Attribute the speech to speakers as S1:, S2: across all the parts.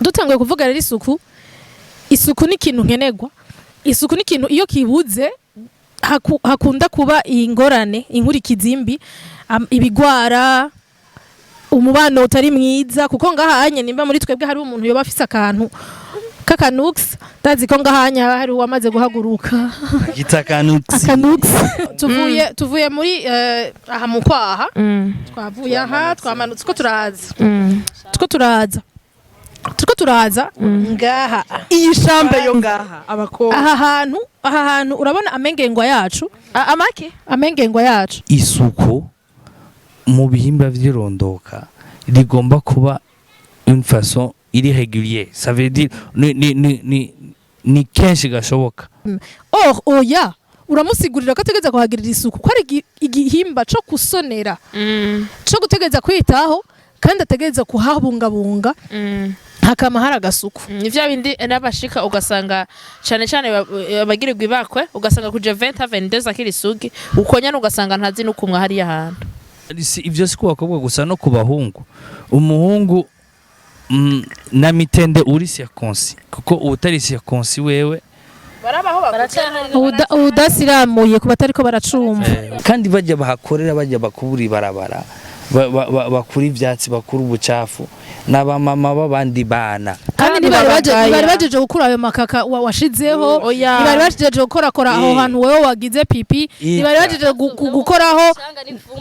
S1: dutanguye kuvuga rero isuku ni ikintu nkenerwa. Isuku ni ikintu iyo kibuze hakunda kuba ingorane, inkurikizimbi, ibigwara, umubano utari mwiza, kuko ngahanye nimba muri twebwe hari umuntu yoba afise akantu kakanux, ndazi ko ngahanya hari uwamaze guhaguruka
S2: gitakanux
S1: tuvuye muri aha mu kwaha, twavuye aha twamanutse ko turaza ngaha
S3: iyi shambe yo ngaha abakobwa
S1: aha hantu urabona amengengwa yacu amengengwa yacu.
S2: Isuku mu bihimba vy'irondoka rigomba kuba une façon irrégulière, ça veut dire ni kenshi gashoboka.
S1: Oya uramusigurira ko ategeza kuhagirira isuku ko ari igihimba cyo kusonera, cyo gutegeza kwitaho kandi ategeza kuhabungabunga hakama hari agasuku.
S3: Ivyo bindi n'abashika ugasanga cyane cyane abagirirwa ibakwe ugasanga kuje 20-22 akiri sugi ukonyana ugasanga ntazi nukumwa hari ahantu.
S2: Ivyo si kubakobwa gusa no kubahungu. Umuhungu na mitende uri circoncis, kuko utari circoncis wewe
S3: barabaho
S1: badasiramuye kuba tariko baracuma
S2: kandi bajya bahakorera, bajya bakubura ibarabara, bakura ivyatsi, bakura ubucafu n'abamama babandi bana,
S1: kandi bari bajeje gukura ayo makaka washizeho, bari bajeje gukorakora aho hantu wewe wagize pipi, bari bajeje gukoraho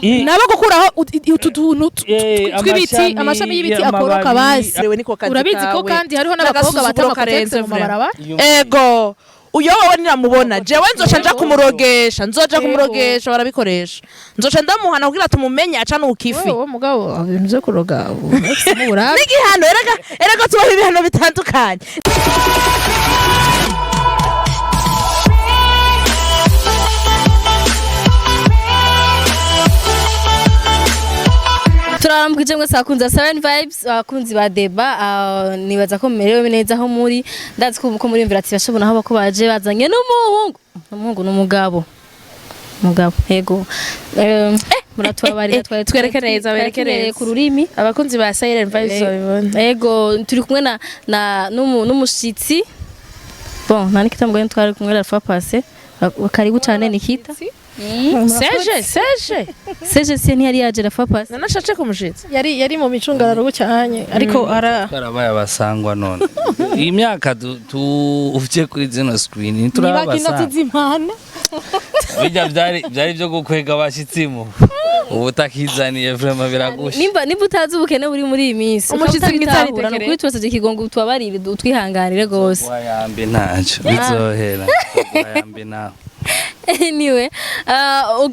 S1: nabo gukuraho utuntu tw'ibiti, amashami y'ibiti akoroka basi. Urabizi ko kandi hariho n'abakobwa bataba kurenze mu mabaraba.
S3: Ego uyo wowe niramubona jewe nzoca nja kumurogesha, barabikoresha, nzoca ndamuhana kugira tumumenye aca n'ukifi.
S1: Wowe mugabo ibintu byo kuroga
S3: n'igihano erega tubaho ibihano bitandukanye.
S4: Turamukije mwese akunze 7 vibes, akunzi ba deba, nibaza ko merewe neza aho muri, ndazi ko muri imvirati bashobona aho bako baje bazanye n'umuhungu n'umugabo yego muratwabarira
S3: twereke neza
S4: ku rurimi
S3: abakunzi ba 7 vibes babibona.
S4: Yego turi kumwe na n'umushitsi, bon nani kitamgoye twari kumwe la fois passé, karibu cyane Nikita. Seje ntiyari yaje la fois passé,
S3: nanashace kumushitsi
S1: yari mu micungararo cyane, ariko
S2: karabaye abasangwa none imyaka uvye kuri zino screen turabasanga bijya byari byo gukwega abashitsimo ubutakizaniye vraiment biragusha.
S4: Nimba utazi ubukene buri muri iyi minsi
S3: umushitsi ngitaritekere
S4: no kuri twese kigongo tubabarire utwihanganire gose
S2: wayambe ntaco bizohera wayambe nawe.
S4: Anyway,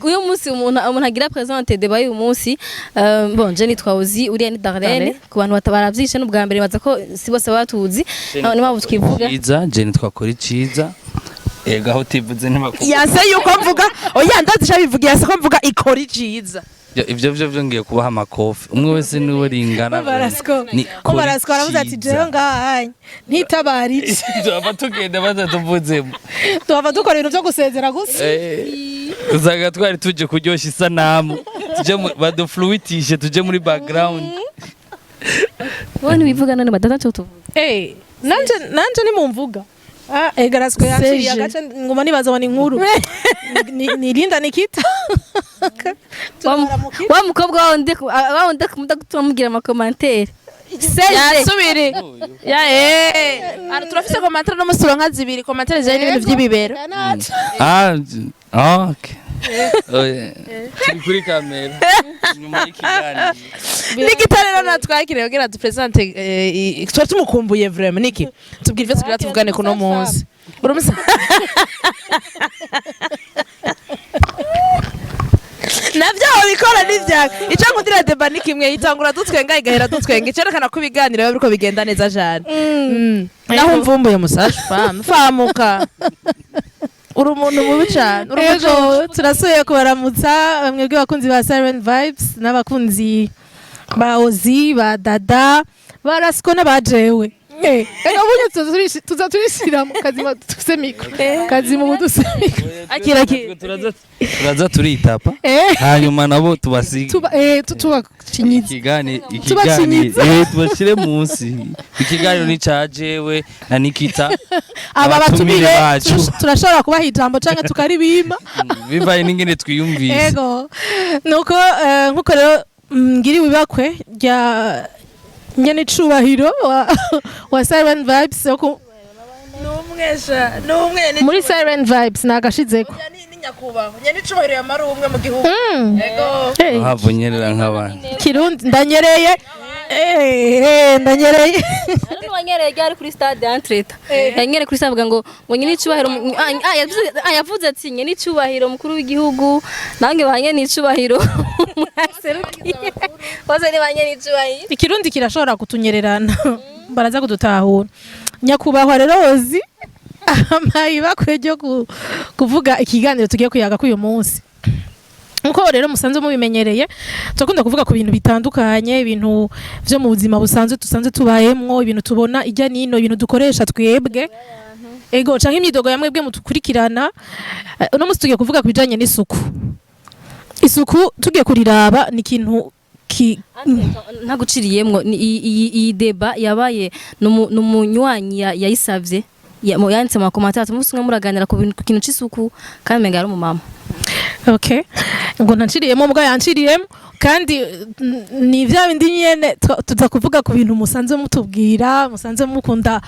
S4: uyu munsi umuntu agira présenter débat uyu munsi, bon je nitwa Uzi uri ni Darlene, ku bantu batabaravyice n'ubwa mbere baza ko si bose batuzi ni mpamvu twivuga
S2: Ciza, je nitwa Kori Ciza. Ega aho tivuze ntibakuvuga
S3: yase yuko mvuga oya ndazisha bivuga yase ko mvuga ikori Ciza.
S2: Ivyo ngiye kubaha amakofi umwe wese niwe ringana
S1: ni barasko aravuze ati jewe ngahanye ntitabarije
S2: tuva tugenda batuvuzemo
S1: tuva dukora ibintu byo gusezera gusa
S2: uzaga twari tuje kuryosha isanamu tuje badufluitishe tuje muri background.
S4: Wone bivuga none badata cyo tuvuga
S1: nanje ni mumvuga egaraswe yakiriye agace ngoma nibaza wani nkuru nirinda Nikita
S4: wa mukobwa wawonde kumubwira ama commentaire
S3: yasubire ara turafise commentaire no musuro nka zibiri commentaire zari n'ibintu by'ibibero.
S2: Okay turi kuri kamera nyuma y'ikiganiro
S3: Nikita rero natwakire kugira dupresente twari tumukumbuye vraiment niki tubwire ivyo tugira tuvugane kuno munsi urumisa navyo bikora n'ivyaka ica nkundira deba nikimwe yitangura dutwenga igahera dutwenga icerekana ko ibiganiro biba biriko bigenda neza cyane. Naho mvumbuye musaje famuka uri umuntu mubi cyane.
S1: Ego turasuye kubaramutsa bamwe bw'abakunzi ba 7 vibes n'abakunzi ba Ozi ba Dada barasko n'abajewe ega bunye tuza turishira mu kazima tufise mikro kazima ubuduse mikro
S4: akira
S2: turaza turitapa hanyuma nabo tubasiga
S1: tubacinyiza
S2: tubashire munsi ikiganiro ni cajewe na Nikita
S1: aba batumire turashobora kubaha ijambo canke tukaribima
S2: bivaye n'ingene twiyumvise
S1: ego nuko nkuko rero ngiri wibakwe rya nyene cubahiro wa Siren Vibes
S3: numwe
S1: muri Siren Vibes nagashizeko
S3: ni nyakubaho nyene cubahiro yamara umwe mu gihugu ego
S2: havonyerera nk'abandi
S1: Kirundi ndanyereye
S4: Ariko wanyereye ryari kuri stade Entreta. Yanyere kuri savuga ngo nyine icubahiro yavuze ati nyine icubahiro mukuru w'igihugu nange banye n'icubahiro mwaserukiye. Bose ni banye n'icubahiro.
S1: Ikirundi kirashobora kutunyererana baraza kudutahura. Nyakubahwa rero ozi amayiba kwejo kuvuga ikiganiro tugiye kuyaga k'uyu munsi. Nkuko rero musanze mubimenyereye tukunda kuvuga ku bintu bitandukanye ibintu byo mu buzima busanzwe tusanze tubayemwo ibintu tubona ijya nino ibintu dukoresha twebwe ego canke imyidogo yamwe bwe mutukurikirana no musi tugiye kuvuga kubijanye n'isuku tugiye kuriraba ni ikintu
S4: ntaguciriyemwo iyi deba yabaye n'umunywanyi yayisavye yanditse mu makomantere musi mwe muraganira ku kintu c'isuku kandi menga ari umumama.
S1: Okay. Ngo ntanciriyemo mbwa yanciriyemo kandi ni vya bindi nyene tuza kuvuga ku bintu musanze mutubwira musanze mukunda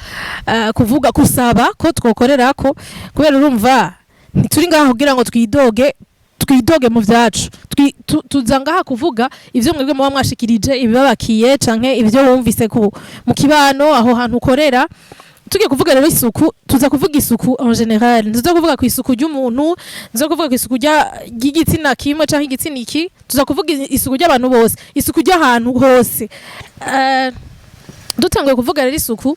S1: kuvuga kusaba ko twokorerako kubera urumva ntituri ngaho kugira ngo twidoge mu vyacu tuza ngaha kuvuga ivyo mwebwe muba mwashikirije ibibabakiye canke ivyo wumvise mu kibano aho hantu ukorera tugiye kuvuga rero isuku tuza kuvuga isuku en general tuza kuvuga ku isuku ry'umuntu tuza kuvuga ku isuku ry'igitsina kimwe canke igitsina iki tuza kuvuga isuku ry'abantu bose isuku ry'ahantu hose dutanguye kuvuga rero isuku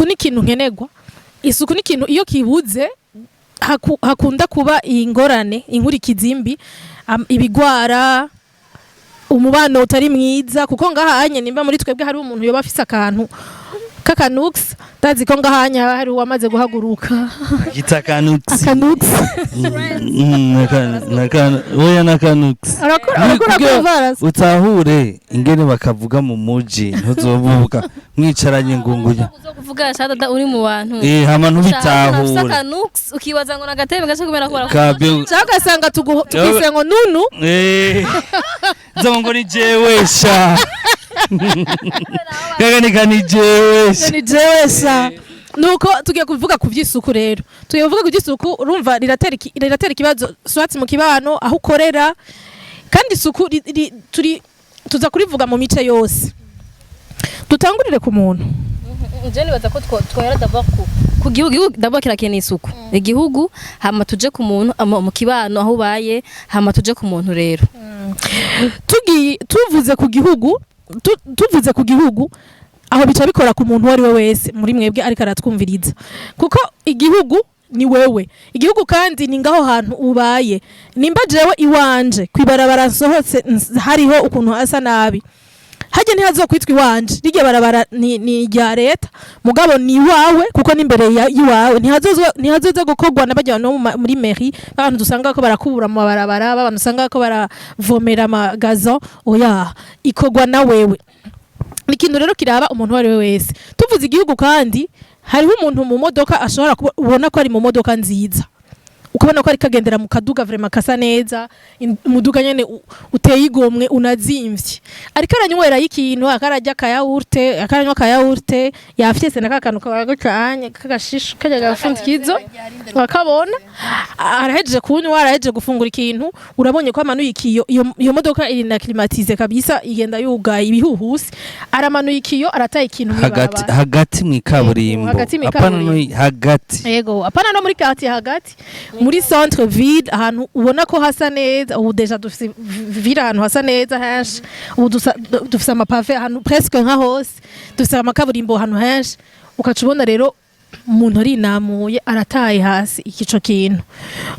S1: ni ikintu nkenerwa isuku ni ikintu iyo kibuze hakunda kuba ingorane inkurikizimbi ibigwara umubano utari mwiza kuko ngahanye nimba muri twebwe hari umuntu yoba afise akantu kakanux ndazi ko ngahanya hari uwamaze guhaguruka
S2: gitakanux nakanux
S1: arakora
S2: utahure ingene bakavuga mu muji ntuzovuga mwicaranye ngungunya
S4: kuvuga shada uri mu bantu
S2: hama ntubitahure
S4: kakanux ukibaza ngo nagatebe gace kumera ko
S1: chaka sanga tugise ngo nunu
S2: zongo ni jewesha kaganika ni jewesha nuko tugiye kuvuga ku vy'isuku rero tugiye kuvuga ku vy'isuku urumva riratera ikibazo swatsi mu kibano aho ukorera kandi isuku tuza kurivuga mu mice yose dutangurire ku muntu
S4: je nibaza ko twohera d'abord ku gihugu d'abord kirakeneye isuku igihugu hama tuje ku muntu mu kibano aho baye hama tuje ku muntu rero
S1: tuvuze ku gihugu aho bica bikora ku muntu wari we wese muri mwebwe ariko aratwumviriza kuko igihugu ni wewe igihugu kandi ni ngaho hantu ubaye nimba jewe iwanje kwibarabara nsohotse hariho ukuntu hasa nabi haje ntihazokwitwa iwanje rirya barabara ni rya leta mugabo ni wawe kuko n'imbere yiwawe ntihazoza gukorwa n'abajya no muri mairie abantu dusanga ko barakubura mu barabara abantu usanga ko baravomera amagazo oya ikorwa na wewe ikintu rero kiraba umuntu wari we wese tuvuze igihugu kandi hariho umuntu mu modoka ashobora kubona ko ari mu modoka nziza ukabona ko ari kagendera mu kaduga vraiment kasa neza umuduga nyene uteye igomwe unazimvye ariko aranywera y'ikintu akarajya kayawurte yafyese nakakantu kagacanye kagashisho kajya gafundikizo wakabona araheje kunywa araheje gufungura ikintu urabonye ko amanuye ikiyo iyo modoka iri na climatize kabisa igenda yugaye ibihuhusi aramanuye ikiyo arataye ikintu
S2: hagati mu kaburimbo hagati
S1: yego apana no muri quartier hagati muri centre ville ahantu ubona ko hasa neza ubu deja dufise ville ahantu hasa neza henshi ubu dufise amapave ahantu presque nka hose dufise amakaburimbo ahantu henshi ukacubona rero umuntu arinamuye arataye hasi ikico kintu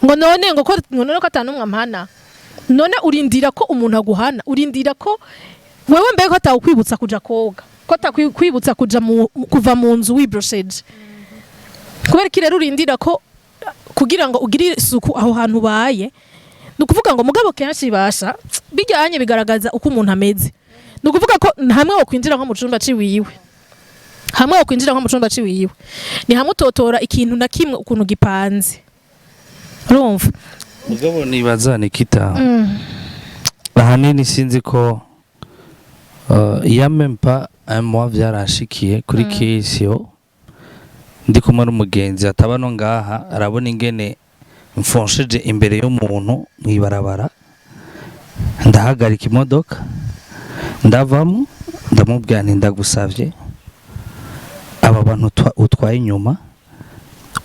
S1: ngo none ko atanumwe amhana none urindira ko umuntu aguhana urindira ko wewe mbere ko atawukwibutsa kuja koga ko atakwibutsa kuva mu nzu wibrosheje kubera ko rero urindira ko kugira ngo ugire isuku aho hantu baye nukuvuga ngo mugabo kenshi basha bijyanye bigaragaza uko umuntu ameze nukuvuga ko hamwe wo kwinjira nko mu cumba ciwiwe ni hamwe utotora ikintu na kimwe ukuntu gipanze urumva
S5: mugabo nibaza Nikita ahanini sinzi ko yamempa moi vyarashikiye kuri kesio ndi kumwe n'umugenzi ataba no ngaha arabona ingene mfonsheje imbere y'umuntu mwibarabara ndahagarika imodoka ndavamo ndamubwira nti ndagusavye aba bantu utwaye inyuma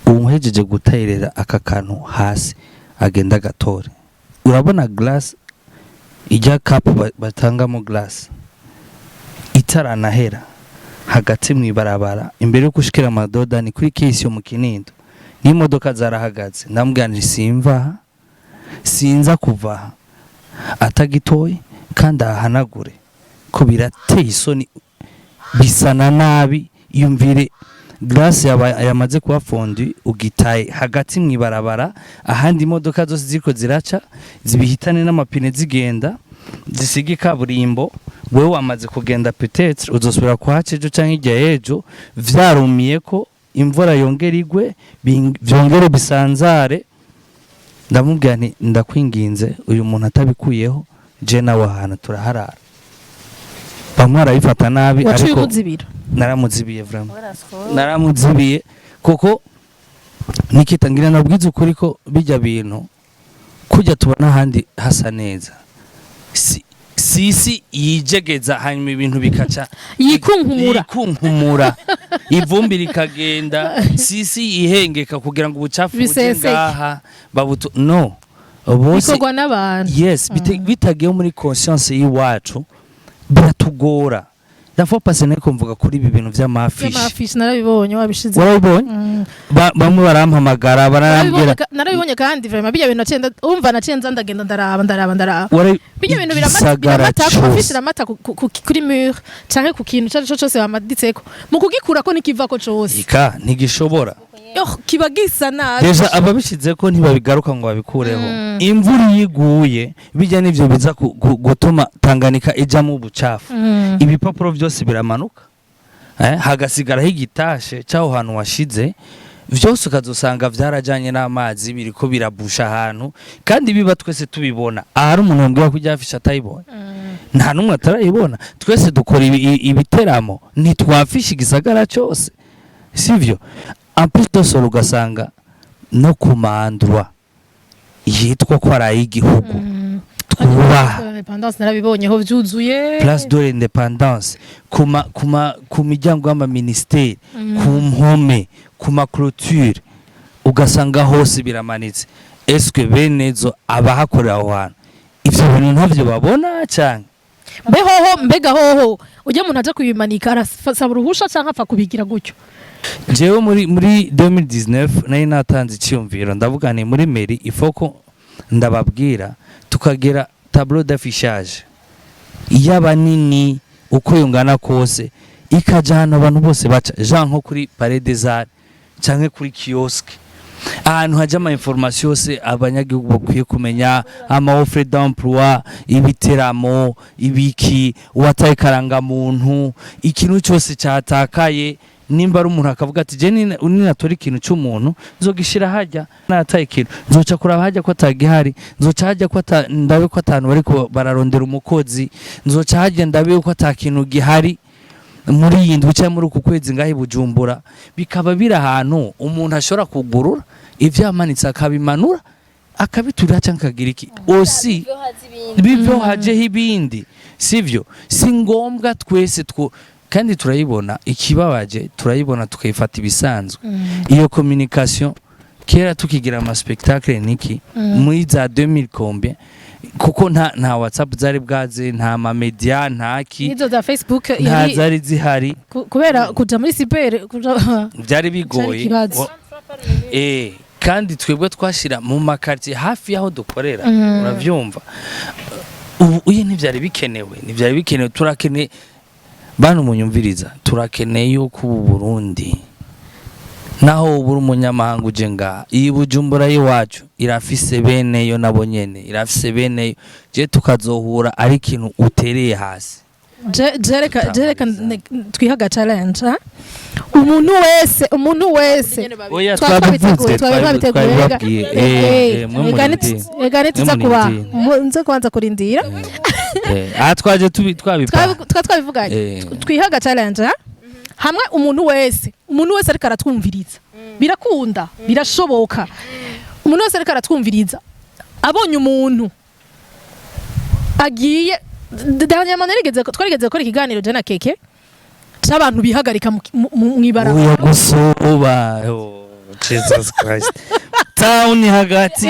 S5: umuhejeje gutayirera aka kantu hasi agenda gatore urabona glass ijya cup batangamo glass itaranahera hagati mwibarabara imbere yo gushikira amadoda ni kuri kisi yo mu Kinindo n'imodoka zarahagaze ndamubwira nti sinza kuva atagitoye kandi ahanagure ko birateye isoni bisana nabi yumvire glace yamaze kuba fondi ugitaye hagati mwibarabara ahandi imodoka zose ziko ziraca zibihitane n'amapine zigenda zisiga kaburimbo wewe wamaze kugenda peut-être uzosubira kwaca ejo canke ijya ejo vyarumiye ko imvura yongera igwe byongere bisanzare ndamubwira nti ndakwinginze uyu muntu atabikuyeho je nawe ahantu turaharara bamwe arabifata nabi ariko naramuzibiye vraiment naramuzibiye kuko Nikita ngira nabwiza ukuri ko bijya bintu kujya tubona handi hasa neza sisi yijegeza hanyuma ibintu bikaca yikunkumura ivumbi rikagenda sisi ihengeka kugira ngo ubucafu buje ngaha babuto no bose
S1: bikorwa n'abantu
S5: yes bitagiye muri conscience yiwacu biratugora Dafa pase neko mvuga kuri ibi bintu vy'amafishi
S1: narabibonye wabishize
S5: warabibonye bamwe barampamagara bararambira
S1: narabibonye kandi vraiment bijya bintu nacenda umva nacenza ndagenda ndaraba bijya bintu biramata afishira amata kuri mur canke ku kintu cyaco cyose bamaditseko mu kugikura ko nikiva ko cyose
S5: ika ntigishobora
S1: kiba gisa nabi
S5: deja ababishize ko ntibabigaruka ngo babikureho imvura yiguye bijya nivyo biza gutuma Tanganyika ija mu bucafu ibipapuro byose biramanuka hagasigara higitashe cyaho hantu washize vyose ukazosanga vyarajanye n'amazi biriko birabusha ahantu kandi biba twese tubibona ahari umuntu yambwira ko ibyafisha atayibona nta numwe atarayibona twese dukora ibiteramo ntitwafisha igisagara cyose sivyo amputo solo ugasanga no kumandwa yitwa ko ari igihugu twubaha
S1: independence narabibonyeho vyuzuye
S5: place de l'independance ku miryango y'ama ministeri ku mpome ku ma clôture ugasanga hose biramanitse eske benezo abahakorera aho hantu ivyo bintu ntavyo babona cyane
S1: mbega hoho ujya umuntu aje kubimanika arasaba uruhusha cyangwa apfa kubigira gutyo
S5: jewe muri 2019 nari natanze icyumviro ndavuga ni muri mairie ifoko ndababwira tukagera tableau d'affichage y'abanini uko yungana kose ikajana abantu bose baca Jean nko kuri Palais des Arts canke kuri kioske ahantu haje ama information yose abanyagihugu bakwiye kumenya ama offre d'emploi ibiteramo ibiki wataye karanga muntu ikintu cyose cyatakaye nimba ari umuntu akavuga ati je ninatora ikintu cy'umuntu nzogishira hajya nataye ikintu nzoca kuraba hajya ko atagihari nzoca hajya ko ndabe ko atanu bariko bararondera umukozi nzoca hajya ndabe ko atakintu gihari muri yindwi cyangwa muri uku kwezi ngahe Bujumbura bikaba bira ahantu umuntu ashobora kugurura ivyo yamanitse akabimanura akabitura cyangwa kagira iki osi bivyo haje hibindi sivyo si ngombwa twese kandi turayibona ikibabaje turayibona tukayifata ibisanzwe iyo communication kera tukigira ama spectacle niki muri za 2000 combien kuko nta WhatsApp zari bwaze nta ma media ntaki
S1: nizo za Facebook
S5: yari zari zihari
S1: kubera kuja muri cyber
S5: byari bigoye kandi twebwe twashira mu makartie hafi yaho dukorera uravyumva ubu ntivyari bikenewe turakene bantu munyumviriza turakeneye yuko ubu Burundi naho ubura umunyamahanga uje nga iyi Bujumbura y'iwacu irafise beneyo nabo nyene irafise beneyo je tukazohura ari ikintu utereye hasi
S2: jereka twihaga challenge ha? umuntu wese
S5: oya
S2: twabiteguye
S5: twabiteguye
S2: egane tuza kuba nze kwanza kurindira
S5: twaje twabipa
S2: twabivuganye twihaga challenge ha? hamwe umuntu wese ariko aratwumviriza birakunda birashoboka umuntu wese ariko aratwumviriza abonye umuntu agiye twarigeze gukora ikiganiro je na Keke c'abantu bihagarika mu ibarabara
S5: uya gusoba Jesus Christ town hagati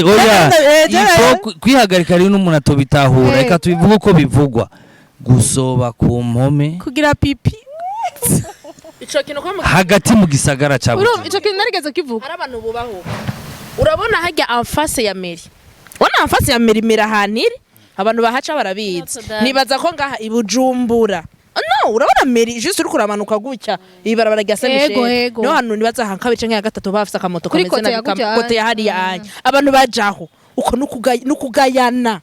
S5: oya ifo kwihagarika rero n'umuntu atobitahura reka tubivuga uko bivugwa gusoba ku mpome
S2: kugira pipi
S3: ico kintu kwa
S5: hagati mu gisagara ca
S2: urumva ico kintu narigeze kivuga
S3: ari abantu bubaho urabona hajya enfase ya meri wana enfase ya meri mera haniri abantu bahaca barabizi nibaza ko ngaha ibujumbura no urabona meri juste uri kuramanuka gutya ibarabara rya Saint-Michel no hano nibaza hankabice nka gatatu bafise akamoto kameze na kote ya hari anya abantu bajaho uko nukugayana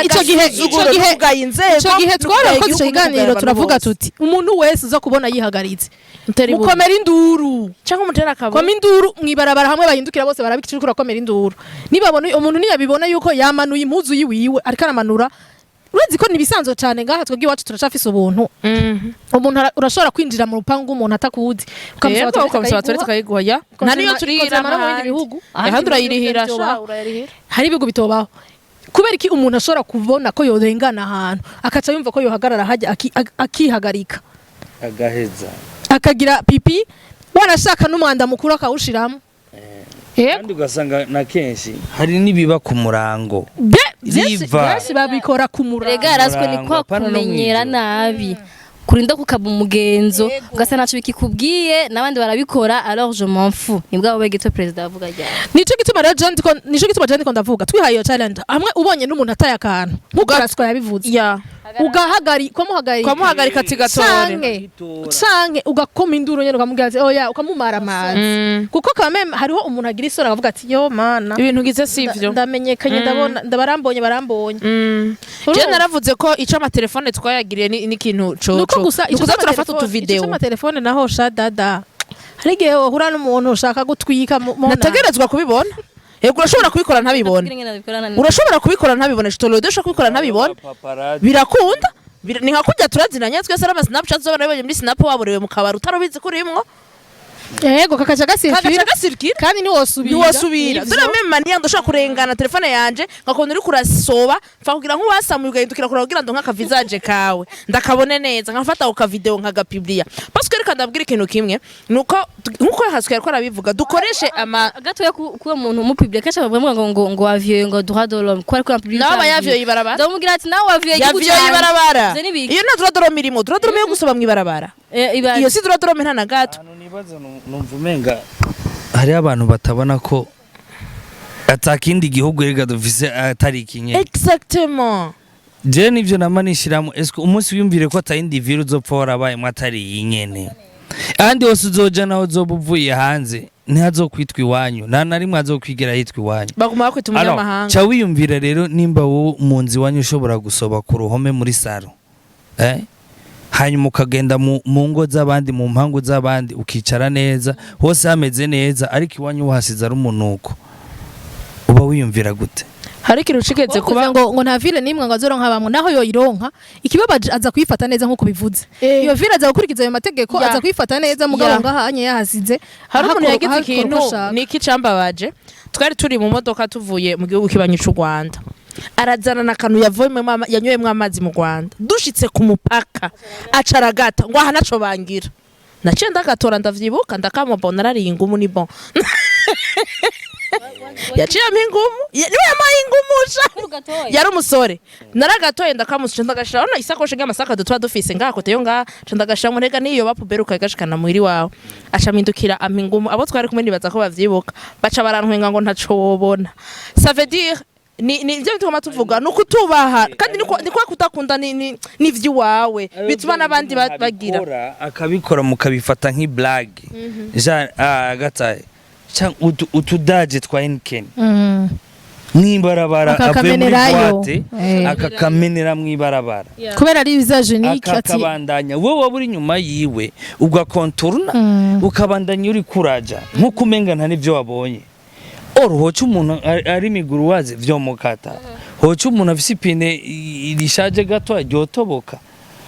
S2: ico gihe twarakoze ico kiganiro turavuga tuti umuntu wese uza kubona yihagaritse mukomera induru
S3: cyangwa umutera akabo
S2: koma induru mwibarabara hamwe bahindukira bose barabikicira kurakomera induru nibabona umuntu niyabibona yuko yamanuye impuzu yiwiwe ariko aramanura urezi ko nibisanzwe cyane ngaha twebwe iwacu turacafise ubuntu umuntu urashobora kwinjira mu rupangu umuntu atakuzi
S3: ukamusaba turetse kayiguha nta niyo turihira
S2: mu bindi bihugu
S3: ahandi urayirihira
S2: hari ibihugu bitobaho kubera iki umuntu ashobora kubona ko yorengana ahantu akaca yumva ko yohagarara hajya akihagarika
S5: agaheza
S2: akagira pipi wanashaka n'umwanda mukuru akawushiramo
S5: kandi ugasanga na kenshi hari nibiba ku murango
S2: byinshi babikora ku murango
S4: rega yarazwe ni kwa kumenyera nabi kurinda kukaba umugenzo ugasa naco bikikubwiye nabandi barabikora alors je m'en fous nibwo bege to president avuga cyane
S2: nico gituma je ndiko ndavuga twihaye iyo challenge hamwe ubonye n'umuntu ataye akantu nkukaraswa yabivuze
S3: ukamuhagarika tigatore
S2: canke ugakoma induru nyene ukamubwira ati oya ukamumara amazi kuko kameme hariho umuntu agira isora akavuga ati yo mana
S3: ibintu gize sivyo
S2: ndamenyekanye ndabona ndabarambonye
S3: je naravuze ko ico amatelefone twayagiriye ni ikintu coco
S2: gusa
S3: turafata utuvideo
S2: amatelefone naho shadada hari igihe wohura n'umuntu ushaka gutwika
S3: nategerezwa kubibona yego urashobora kubikora ntabibone urashobora kubikora ntabibone shitolo udashobora kubikora ntabibone birakunda ni nka kujya turazinanye twese ari Snapchat zobana bibonye muri Snap waburewe mu kabari utarubizi kurimwo
S2: yego kakaca gasirikira kandi
S3: niwosubira dore meme mania ndoshaka kurengana telefone yanje ngakona uri kurasoba mfa kugira nk'uwasamuye ugahindukira kugira ndo nkaka visage kawe ndakabone neza nkafata uka video nkagapiblia parce que reka ndabwira ikintu kimwe nuko nkuko haswe yariko arabivuga dukoreshe
S4: gato kuba umuntu mu public kacha bavuga ngo avieux ngo droit de l'homme kwa kwa public
S3: nawe yavieux yibarabara
S4: ndamugira ati nawe avieux
S3: yibarabara iyo na droit de l'homme irimo droit de l'homme yo gusaba mwibarabara iyo si droit de l'homme ntana gato
S5: numva umenga hari abantu batabona ko atakindi gihugu rega dufise atari ikinye
S3: exactement
S5: je nivyo namanishiramo esko umunsi wiyumvire ko atayindi virus uzopfa warabaye mwatari yinyene andi wose uzoja naho uzobuvuye hanze ntihazokwitwa iwanyu nta rimwe azokwigera yitwa iwanyu
S3: baguma bakwita umunyamahanga
S5: ca wiyumvira rero nimba wowe munzi wanyu ushobora gusoba ku ruhome muri saro hanyuma ukagenda mu ngo z'abandi mu mpangu z'abandi ukicara neza hose hameze neza ariko iwanyu wahasize ari umunuko uba wiyumvira gute
S3: hari ikintu ucigeze kuba
S2: ngo nta ville nimwe ngo azoronka bamwe naho yoyironka ikibabaje aza kwifata neza nkuko bivuze iyo ville aza gukurikiza ayo mategeko aza kwifata neza mugabo ngahanye yahasize
S3: hari umuntu yagize ikintu niki cambabaje twari turi mu modoka tuvuye mu gihugu kibanyi cy'u Rwanda arazana na kanu yanyweyemo amazi mu Rwanda dushitse ku mupaka acaragata ngo aha naco bangira naciye ndagatora ndavyibuka ndakamubona arari ingumu ni bon yaciye impingumu niwe yamaye ingumusha yari umusore naragatoye ndakamusha ndagashira ona isakoshe y'amasaka dutwa dufise ngaha kote yo ngaha ndagashira mu ntega niyo bapuberuka igashikana muhiri wawe acamindukira impingumu abo twari kumwe nibaza ko bavyibuka baca barantwenga ngo ntaco wobona ça veut dire ni ibyo bituma tuvuga ni ukutubaha kandi ni kwa kutakunda n'ivy'iwawe bituma n'abandi bagira
S5: akabikora mukabifata nk'iblage gataye cyangwa utudaje twa Heineken mwibarabara avuye muri boîte akakamenera mwibarabara
S1: kubera ari visage unique ati
S5: akabandanya wowe waburi nyuma yiwe ugakontoruna ukabandanya uri kuraja nkuko umenga nta nivyo wabonye hoca umuntu ari miguru waze vyo mukata hoca umuntu afise ipine rishaje gato aryotoboka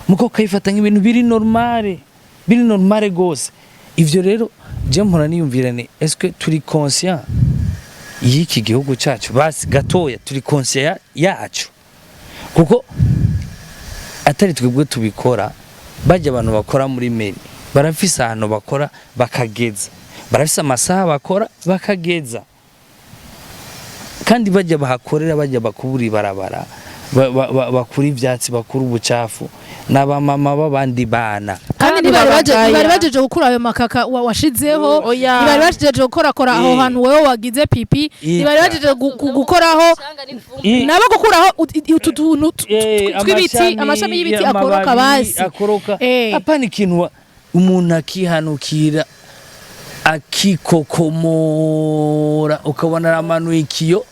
S5: muko kayifata nk'ibintu biri normale gose ivyo rero je mpora niyumvirane est-ce turi conscient y'iki gihugu cyacu basi gatoya turi conscient yacu kuko atari twebwe tubikora bajya abantu bakora muri meri barafise ahantu bakora bakageza barafise amasaha bakora bakageza kandi bajya bahakorera bajya bakubura ibarabara bakura ivyatsi bakura ubucafu n'abamama babandi bana
S1: kandi bari bajeje gukura ayo makaka washizeho bari bajeje gukorakora aho hantu wewe wagize pipi bari bajeje gukoraho nabo gukuraho utuntu tw'ibiti amashami y'ibiti akoroka basi
S5: apana ikintu umuntu akihanukira akikokomora ukabona aramanuye ikiyo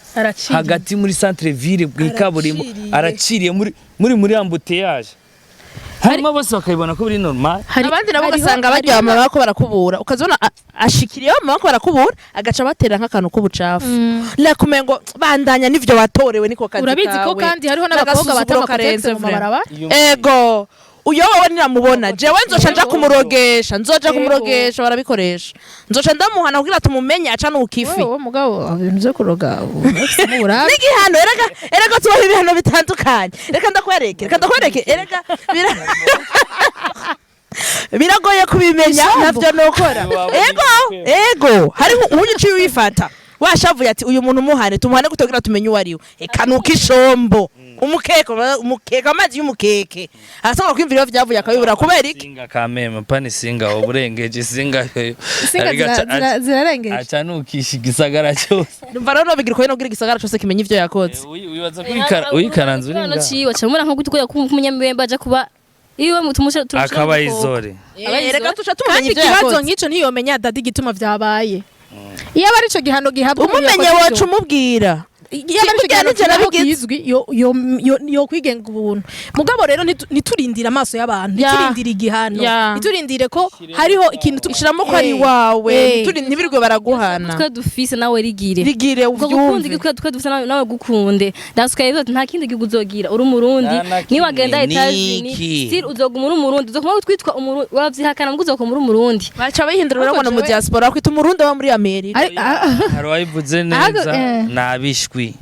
S5: hagati muri centre ville bw'ikaburimbo araciriye muri embouteillage harimo bose bakayibona ko biri normal
S3: abandi nabo gasanga bajya bamama ko barakubura ukazona ashikiriye bamama ko barakubura agaca batera nk'akantu k'ubucafu la kumengo bandanya n'ivyo watorewe niko kazi kawe
S1: urabizi ko kandi hariho n'abakobwa batama kotexe mu mabarabara
S3: ego uyo wowe niramubona jewe nzoca nja kumurogesha barabikoresha nzoca ndamuhana kugira tumumenye aca nukifi
S1: wowe mugabo ibintu byo kuroga
S3: n'igihano erega tubaho ibihano bitandukanye reka ndakwereke erega biragoye kubimenya navyo nokora ego hari unyiciye wifata washavuye ati uyu muntu muhane tumuhane kutogira tumenye uwariwe eka nuko ishombo umukeke amazi y'umukeke asanga kwimvira vyavuye akabibura kubera iki
S5: singa kameme pani singa uburengeje singa
S1: zirarengeje
S5: aca nukisha igisagara cyose
S3: ndumva rero bigira ko no gira igisagara cyose kimenya ivyo yakoze
S5: wibaza uyikaranze uringa
S4: ciwe cyamura nko gutikoya kumunyamibemba aje kuba iwe mutumusha
S5: akaba izore
S3: reka tuca tumenya ivyo
S1: yakoze
S3: yakoze
S1: nk'ico ntiyomenya dadi gituma vyabaye iyo ari ico gihano gihabwa
S3: umumenye wacu umubwira
S1: yo kwigenga ubuntu mugabo rero niturindira amaso y'abantu niturindira igihano niturindire ko hariho ikintu
S3: tushiramo ko ari wawe ntibirirwe baraguhana
S4: twa dufise nawe
S3: rigire
S4: uvyumve twa dufise nawe gukunde ndasukaye ati nta kindi gihugu uzogira uri umurundi ni wagenda etazini still uzoguma uri umurundi uzokuma twitwa wavyihakana ngo uzokuma uri umurundi
S3: baca bahindura rero mu diaspora kwita umurundi wa muri Amerika
S5: hari wayivuze neza nabishwi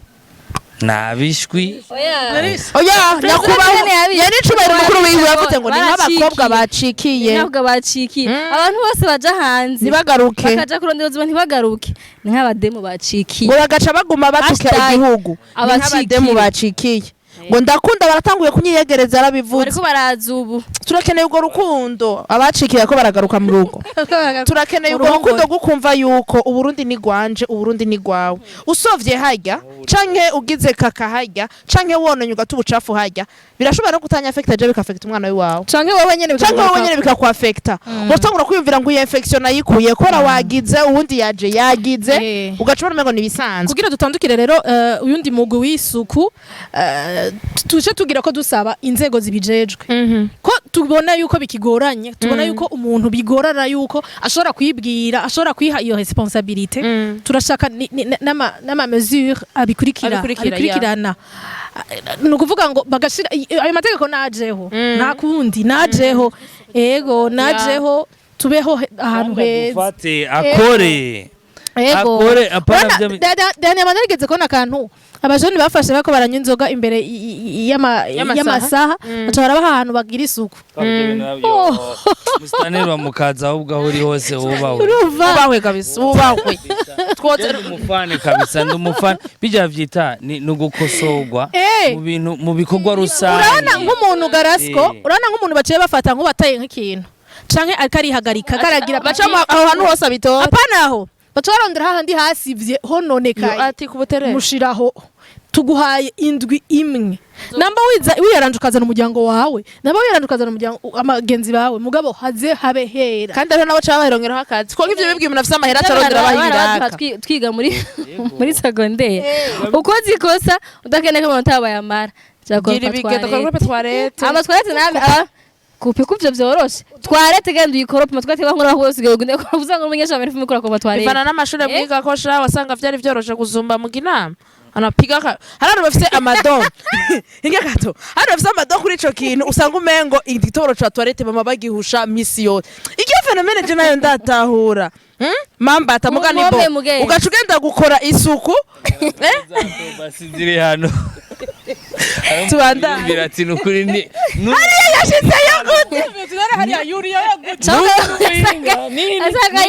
S3: oya nyakubaho yari cubera mukuru wiwe yavuze ngo ni nk'abakobwa bacikiye
S4: abantu bose baja hanze
S3: ntibagaruke
S4: bakaja kurondera ubuzima ntibagaruke ni nk'abademu bacikiye
S3: ngo bagaca baguma batuka igihugu nk'abademu bacikiye ngo ndakunda baratanguye kunyiyegereza arabivuze
S4: bariko baraza ubu
S3: turakeneye urwo rukundo abacikiye ko baragaruka mu rugo turakeneye urwo rukundo gukumva yuko uburundi ni gwanje uburundi ni gwawe usovye hajya canke ugize kaka hajya canke wononye ugata ubucafu hajya birashobora no gutanya affecta je bikafecta umwana wawe
S1: canke wowe nyene
S3: bikakwafecta utangura kwiyumvira ngo iyi infection ayikuye kora wagize ubundi yagize ugacubona mengo nibisanzwe
S1: kugira dutandukire rero uyundi mugwi w'isuku tuje tugira ko dusaba inzego zibijejwe ko tubona yuko bikigoranye tubona yuko umuntu bigorara yuko ashobora kwibwira ashobora kwiha iyo responsabilité turashaka n'ama mesure abikurikirana nukuvuga ngo bagashira ayo mategeko najeho nta kundi najeho ego najeho tubeho ahantu heza
S5: akore apana
S1: Daniel manarigeze kona kantu abajoni bafashe bako baranywa inzoga imbere y'amasaha baca barabaha ahantu bagira isuku
S5: mustanero mukaza ahubwo aho uri hose
S3: ubahwe kabisa ubahwe
S5: umufane kabisa ndumufane bijya vyita ni ugukosorwa mu bintu mu bikorwa rusange
S1: urana nk'umuntu garasco urana nk'umuntu baciye bafata nk'ubataye nk'ikintu canke akarihagarika karagira
S3: baca aho hantu hose abitora
S1: apana aho baca barondera hahandi hasivye hononekaye
S3: ati kubutere
S1: mushiraho tuguhaye indwi imwe namba wiyaranje ukazana umuryango wawe namba wiyaranje ukazana umuryango amagenzi bawe mugabo haze habe hera
S3: kandi ariho nabo cabaherongeraho akazi kuko ivyo bibwiye umuntu afise amahera acarondera bahiraka
S4: twiga muri secondaire uko zikosa udakeneye ko umuntu abayamara
S3: gira ibigenda kwa toilette
S4: amatwarete nabe kupe kuvyo vyoroshe twarete kandi uyikoropa amatwarete bankora hose gende ko uzanga umunyesha mbere fumukora kwa toilette
S3: bivana n'amashure mwiga ko sha wasanga vyari vyoroshe kuzumba mu ginama anapiga harano bafise amadon inga gato harano bafise amadon kuri ico kintu usanga umengo igitoro ca toilette bama bagihusha misi yose igihe fenomene je nayo ndatahura mamba atamugani bo ugaca ugenda gukora isuku
S5: basizire hano
S3: tubanda
S5: birati nukuri ni
S3: hariya yashitse yagute
S1: hariya yuriya yagute
S4: asanga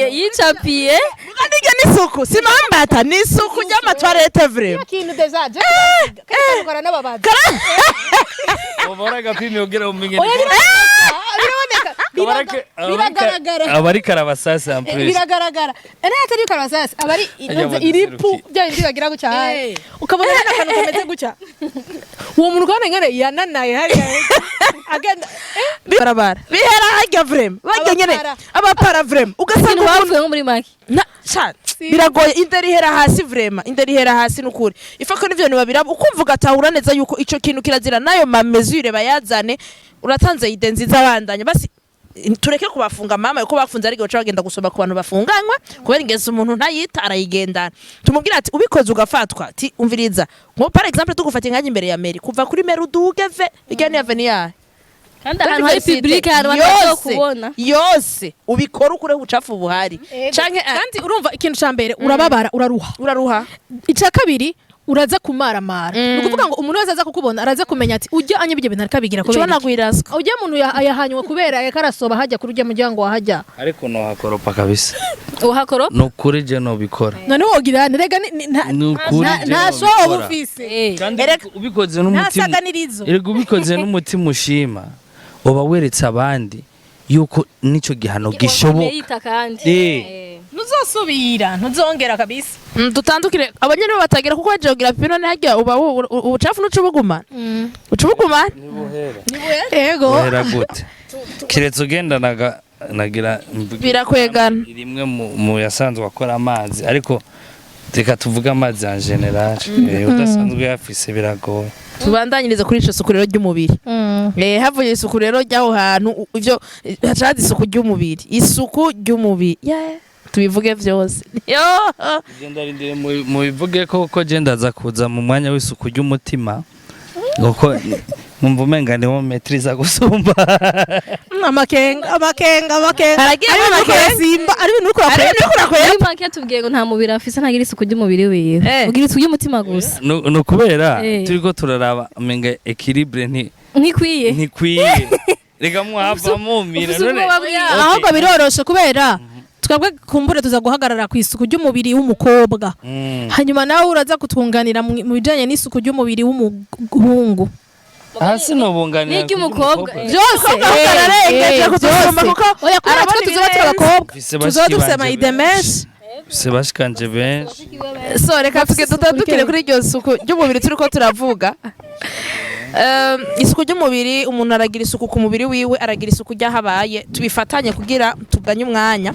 S4: yicapiye
S3: Ndige n'isuku si mambata n'isuku ry'amatwarete vrema
S1: kintu deja je gukora n'ababazi
S5: ubora gapimi ugira umenye
S1: biraboneka biragaragara
S5: abari karabasasa ampres
S1: biragaragara atari karabasasa abari iripu byandi bagira guca ukabona n'akantu kameze guca uwo muntu kandi ngene yananaye hariya agenda
S3: barabara bihera hajya vrema bajya nyene abapara vrema ugasanga
S4: bavuye nko muri maki
S3: biragoye inderi hera hasi vrema inderi hera hasi nukuri ifako nivyo nibabiraba ukumva ugatahura neza yuko ico kintu kirazira nayo mamezure bayazane uratanze ide nziza bandanya basi tureke kubafunga mama yuko bafunze ari goca bagenda gusoma ku bantu bafunganywe kubera ingeze umuntu ntayita arayigendana tumubwira ati ubikoze ugafatwa ati umviriza nko par exemple tugufata inganya imbere ya meri kuva kuri meri udugeve bijya ni avenir
S4: kandi ahantu hari public hari abantu kubona
S3: yose ubikora ukure ubucafu buhari
S1: canke kandi urumva ikintu ca mbere urababara uraruha ica kabiri uraza kumaramara nukuvuga ngo umuntu wese aza kukubona araza kumenya ati ujya anyibye bintu arikabigira kubera
S3: cyo nagwiraswa
S1: ujya umuntu yahanywe kubera yakarasoba hajya kuri ujya muryango wahajya
S5: ariko no hakoropa kabisa
S4: uhakoropa
S5: nukuri je no bikora
S1: none wogira rega nta show ubufise
S5: kandi ubikoze n'umutima erega ubikoze n'umutima ushima oba weretse abandi yuko nico gihano gishoboka
S1: ntuzosubira ntuzongera kabisa
S3: dutandukire abanyene batagira kuko bajogira pino ntajya uba ubucafu n'ucubuguma ucubuguma
S1: yego
S5: uhera gute kiretse ugenda nagira
S3: birakwegana
S5: rimwe mu yasanzwe akora amazi ariko reka tuvuga amazi en general udasanzwe yafise biragoye
S3: tubandanyirize kuri ico suku rero ry'umubiri havuye isuku rero ryaho hantu ivyo hacaza isuku ry'umubiri isuku ry'umubiri tubivuge vyose
S5: genda rindire mu bivuge ko je ndaza kuza mu mwanya w'isuku ry'umutima goko mumva umenga ni wo metriza gusumba
S1: amakenga
S3: simba
S1: ari ibintu uriko
S4: muri make tubwiye ngo nta mubiri afise ntagira isuku ry'umubiri wiwe ugira isuku ry'umutima gusa
S5: no kubera turiko turaraba umenga equilibre ntikwiye rega muhava mumira none
S1: ahubwo biroroshe kubera twebwe kumbure tuza guhagarara ku isuku ry'umubiri w'umukobwa hanyuma nawe uraza kutwunganira mu bijanye n'isuku ry'umubiri w'umuhungu
S5: hasi no bunganira
S4: n'iry'umukobwa
S1: byose
S3: ararengeje kuzusoma kuko
S1: oya kubera twe tuzoba turi abakobwa tuzoba dufise amaidemeshe
S5: sebashikanje benshi
S3: so reka tutandukire kuri iryo suku ry'umubiri turiko turavuga isuku ry'umubiri umuntu aragira isuku ku mubiri wiwe aragira isuku ryahabaye tubifatanye kugira tuganye umwanya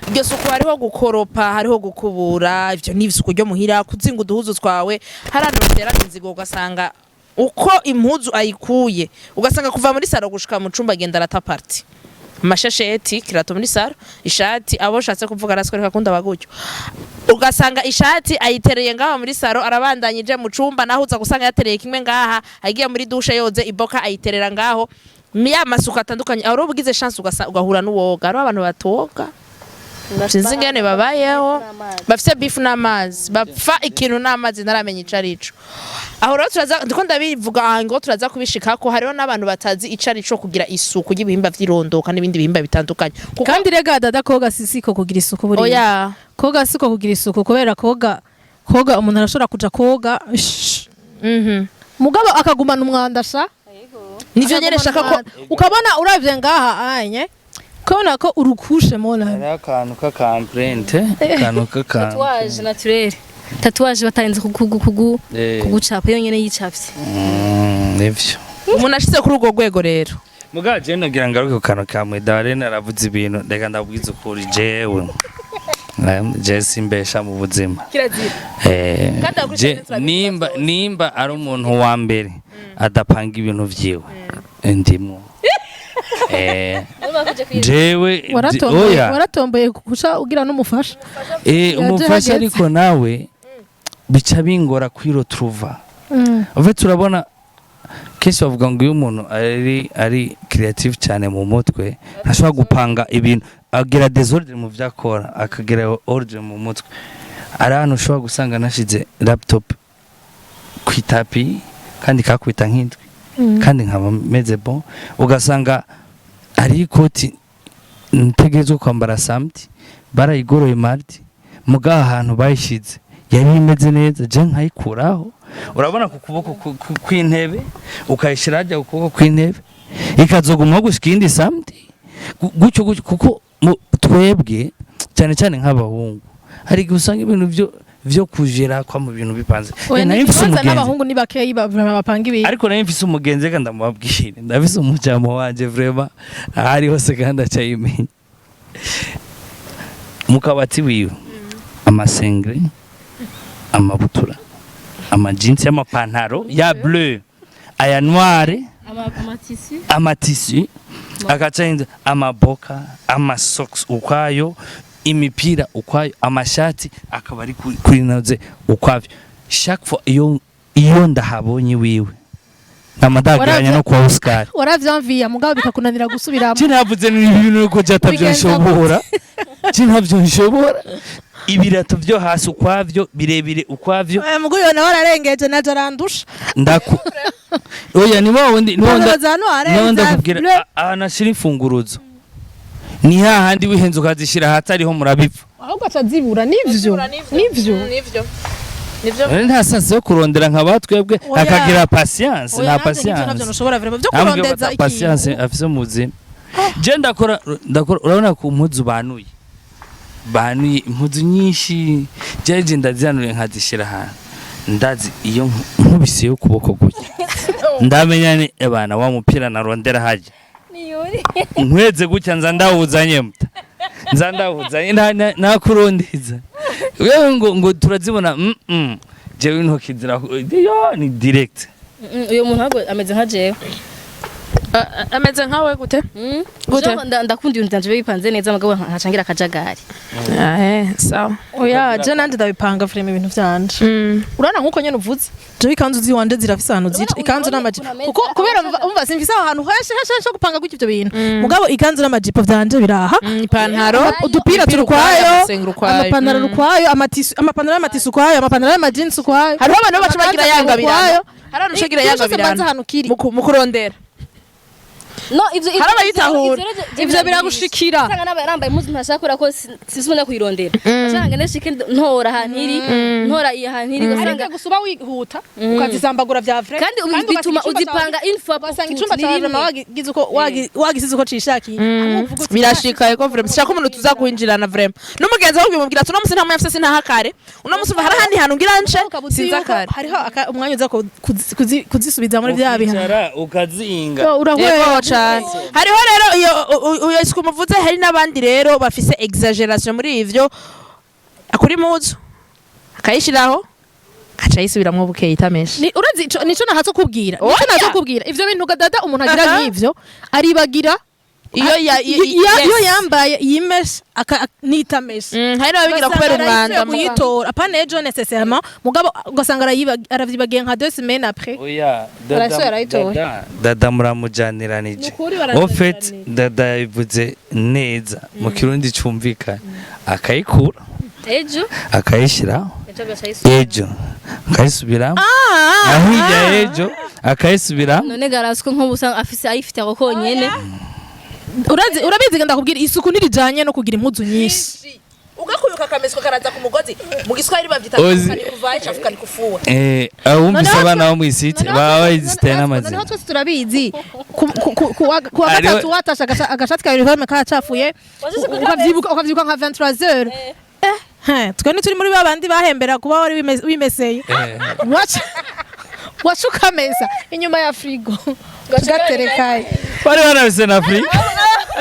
S3: iryo suku hariho gukoropa hariho gukubura ivyo ni isuku ryo muhira kuzinga uduhuzu twawe harano batera inzigo ugasanga uko impuzu ayikuye ugasanga kuva muri saro gushika mu cumba agenda arata party amashasheti kirato muri saro ishati abo shatse kuvuga rasiko reka kunda bagutyo ugasanga ishati ayitereye ngaho muri saro arabandanyije mu cumba naho uza gusanga yatereye kimwe ngaha agiye muri dushe yoze iboka ayiterera ngaho miya masuka atandukanye aho ubugize chance ugahura n'uwoga aro abantu batoga sinzi ngene babayeho bafise beef n'amazi bapfa ikintu n'amazi naramenye icarico aho rero turaza ndiko ndabivuga ngo turaza kubishika ko hariho n'abantu batazi icarico kugira isuku y'ibihimba vy'irondoka n'ibindi bihimba bitandukanye
S1: kandi rega dada koga sisiko kugira isuku buri
S3: oya
S1: koga siko kugira isuku kubera koga umuntu arashobora kuja koga mugabo akagumana umwanda sha
S3: nivyo nyene shaka ko
S1: ukabona uravye ngaha anye kona ko urukushe mona
S5: hari akantu k'akamprente akantu
S4: tatouage naturel tatuwaje batarenze kugucapa yonyene yicapye
S5: nivyo
S3: umuntu ashize kuri urwo rwego rero
S5: muga je nagira ngaruke ku kantu kamwe dare naravuze ibintu reka ndabwiza ukuri jewe je simbesha mu buzima nimba ari umuntu wa mbere adapanga ibintu vyiwe ndimo jewe
S1: waratomboye guca ugira n'umufasha
S5: umufasha ariko nawe bica bingora kwirotruva uve turabona kenshi bavuga ngo iyo umuntu ari creative cyane mu mutwe ntashobora gupanga ibintu agira desordre mu vyakora akagira ordre mu mutwe ari ahantu ushobora gusanga nashize laptop kwitapi kandi kakwita nk'indwi kandi nkaba meze bon ugasanga ari ikoti ntegerezwa kwambara samedi barayigoroye mardi muga ahantu bayishize yari imeze neza je nkayikuraho urabona ku kuboko kw'intebe ukayishira hajya ku kuboko kw'intebe ikazoguma gushika indi samedi gutyo kuko twebwe cyane cyane nk'abahungu hari gusanga ibintu vyo kujera kwa mu bintu bipanze
S1: nayo mfise umugenzi n'abahungu ni bakeyi bapanga ibintu
S5: ariko nayo mfise umugenzi kandi ndamubabwire ndafise umujamo wanje vraiment ahari hose kandi acayimenya mukabati wiwe amasengre amabutura amajinsi y'amapantaro ya bleu aya noire amatisi agacainza amaboka amasocks ukwayo imipira ukwayo amashati akaba ari kuri naze ukwavyo chaque fois iyo ndahabonye wiwe namadaganya no kwa Oscar
S1: waravyamviya mugabo bikakunanira gusubiramo
S5: cinavuze ibintu ko jatavyo nshobora cinavyo nshobora ibirato byo hasi ukwavyo birebire ukwavyo
S1: muguyo na wararengeje naje arandusha
S5: oya ni wundi ndakubwira anashira imfunguruzo ni hahandi wihenze ukazishira hatariho murabipfa
S1: ahubwo atazibura nivyo
S5: nta sanse yo kurondera nkabatwebwe akagira patience na patience
S1: navyo ntushobora vraiment byo kurondeza iki
S5: patience afise muzima je ndakora urabona ku mpuzu banuye impuzu nyinshi jeje ndazianure nkazishira hano ndazi iyo nkubise yo kuboko gutya ndamenyane abana wa mupira narondera haje nkweze gutya nza ndawuzanye nakurondeza wewe ngo turazibona jewe intoki zira yo ni direct
S4: uyo muntu hago ameze nka jewe
S3: ameze nkawe gute
S4: ndakunda ibintu byanje bipanze neza mugabo nkacangira akajagari
S3: sawa
S1: oya je nandi ndabipanga frame ibintu vyanje urana nkuko nyene uvuze je ikanzu ziwanje zirafise ahantu zica ikanzu n'amajipo kuko kubera umva simfise ahantu heshe gupanga gutyo bintu mugabo ikanzu n'amajipo vyanje biraha
S3: ipantaro
S1: udupira turukwayo amapantaro rukwayo amapantaro y'amatisu kwayo amapantaro y'amajinsi kwayo
S3: hariho abantu bacu bagira yanga birano hariho ushagira yanga birano mu kurondera
S4: no ivyo
S3: harabayitahura
S1: ivyo biragushikira
S4: sanga nabarambaye impuzu ntashakora ko sisubona kuyirondera ashanga ndashike ntora hantiri ntora iya hantiri
S1: gasanga gusuba wihuta ukazisambagura vya vrai
S4: kandi bituma uzipanga une fois
S1: basanga icumba cyawe wagize uko wagisize uko cishaki
S3: birashikaye ko vraiment shaka umuntu tuza kuhinjirana vraiment n'umugenzi wawe bimubwira tuno musi nta muyafise sinahakare uno musi hari handi hantu ngira nce sinzakare
S1: hariho umwanya uza kuzisubiza muri vya biha
S5: ukazinga
S1: urahweca
S3: hariho rero iyo isuku muvuze hari n'abandi rero bafise exaggeration muri ivyo akuri muzu akayishiraho aca yisubiramwo bukeye itamesha
S1: ni urazi nico nahatse kubwira ivyo bintu gadada umuntu agira nk'ivyo aribagira iyo yambaye yimesha nitamesha
S3: hari n'ababigira kubera umwanda
S1: muyitora apana ejo nécessairement mugabo ugasanga aravyibagiye nka 2 semaines après
S5: oya dada muramujaniranije au fait dada ivuze neza mu kirundi cumvikana akayikura
S4: ejo
S5: akayishira ejo akayisubira ahijya ejo akayisubira
S4: none garasiko nk'ubusanga afise ayifite ako konyene
S1: urabizi ndakubwira isuku nirijanye no kugira impuzu nyinshi
S3: ugakuyuka kamesiko karaza ku mugozi mu giswahili bavyita kuvaye chafuka nikufuwa
S5: abumvise abana bo mw'isite baba baziteye n'amazina
S1: noneho twese turabizi kuwa gatatu watasha agashati ka uniforme kacafuye ukavyibuka nka 23h twe ntituri muri babandi bahembera kuba wari wimeseye waca ukamesa inyuma ya frigo gaterekaye
S5: bari banabise na frigo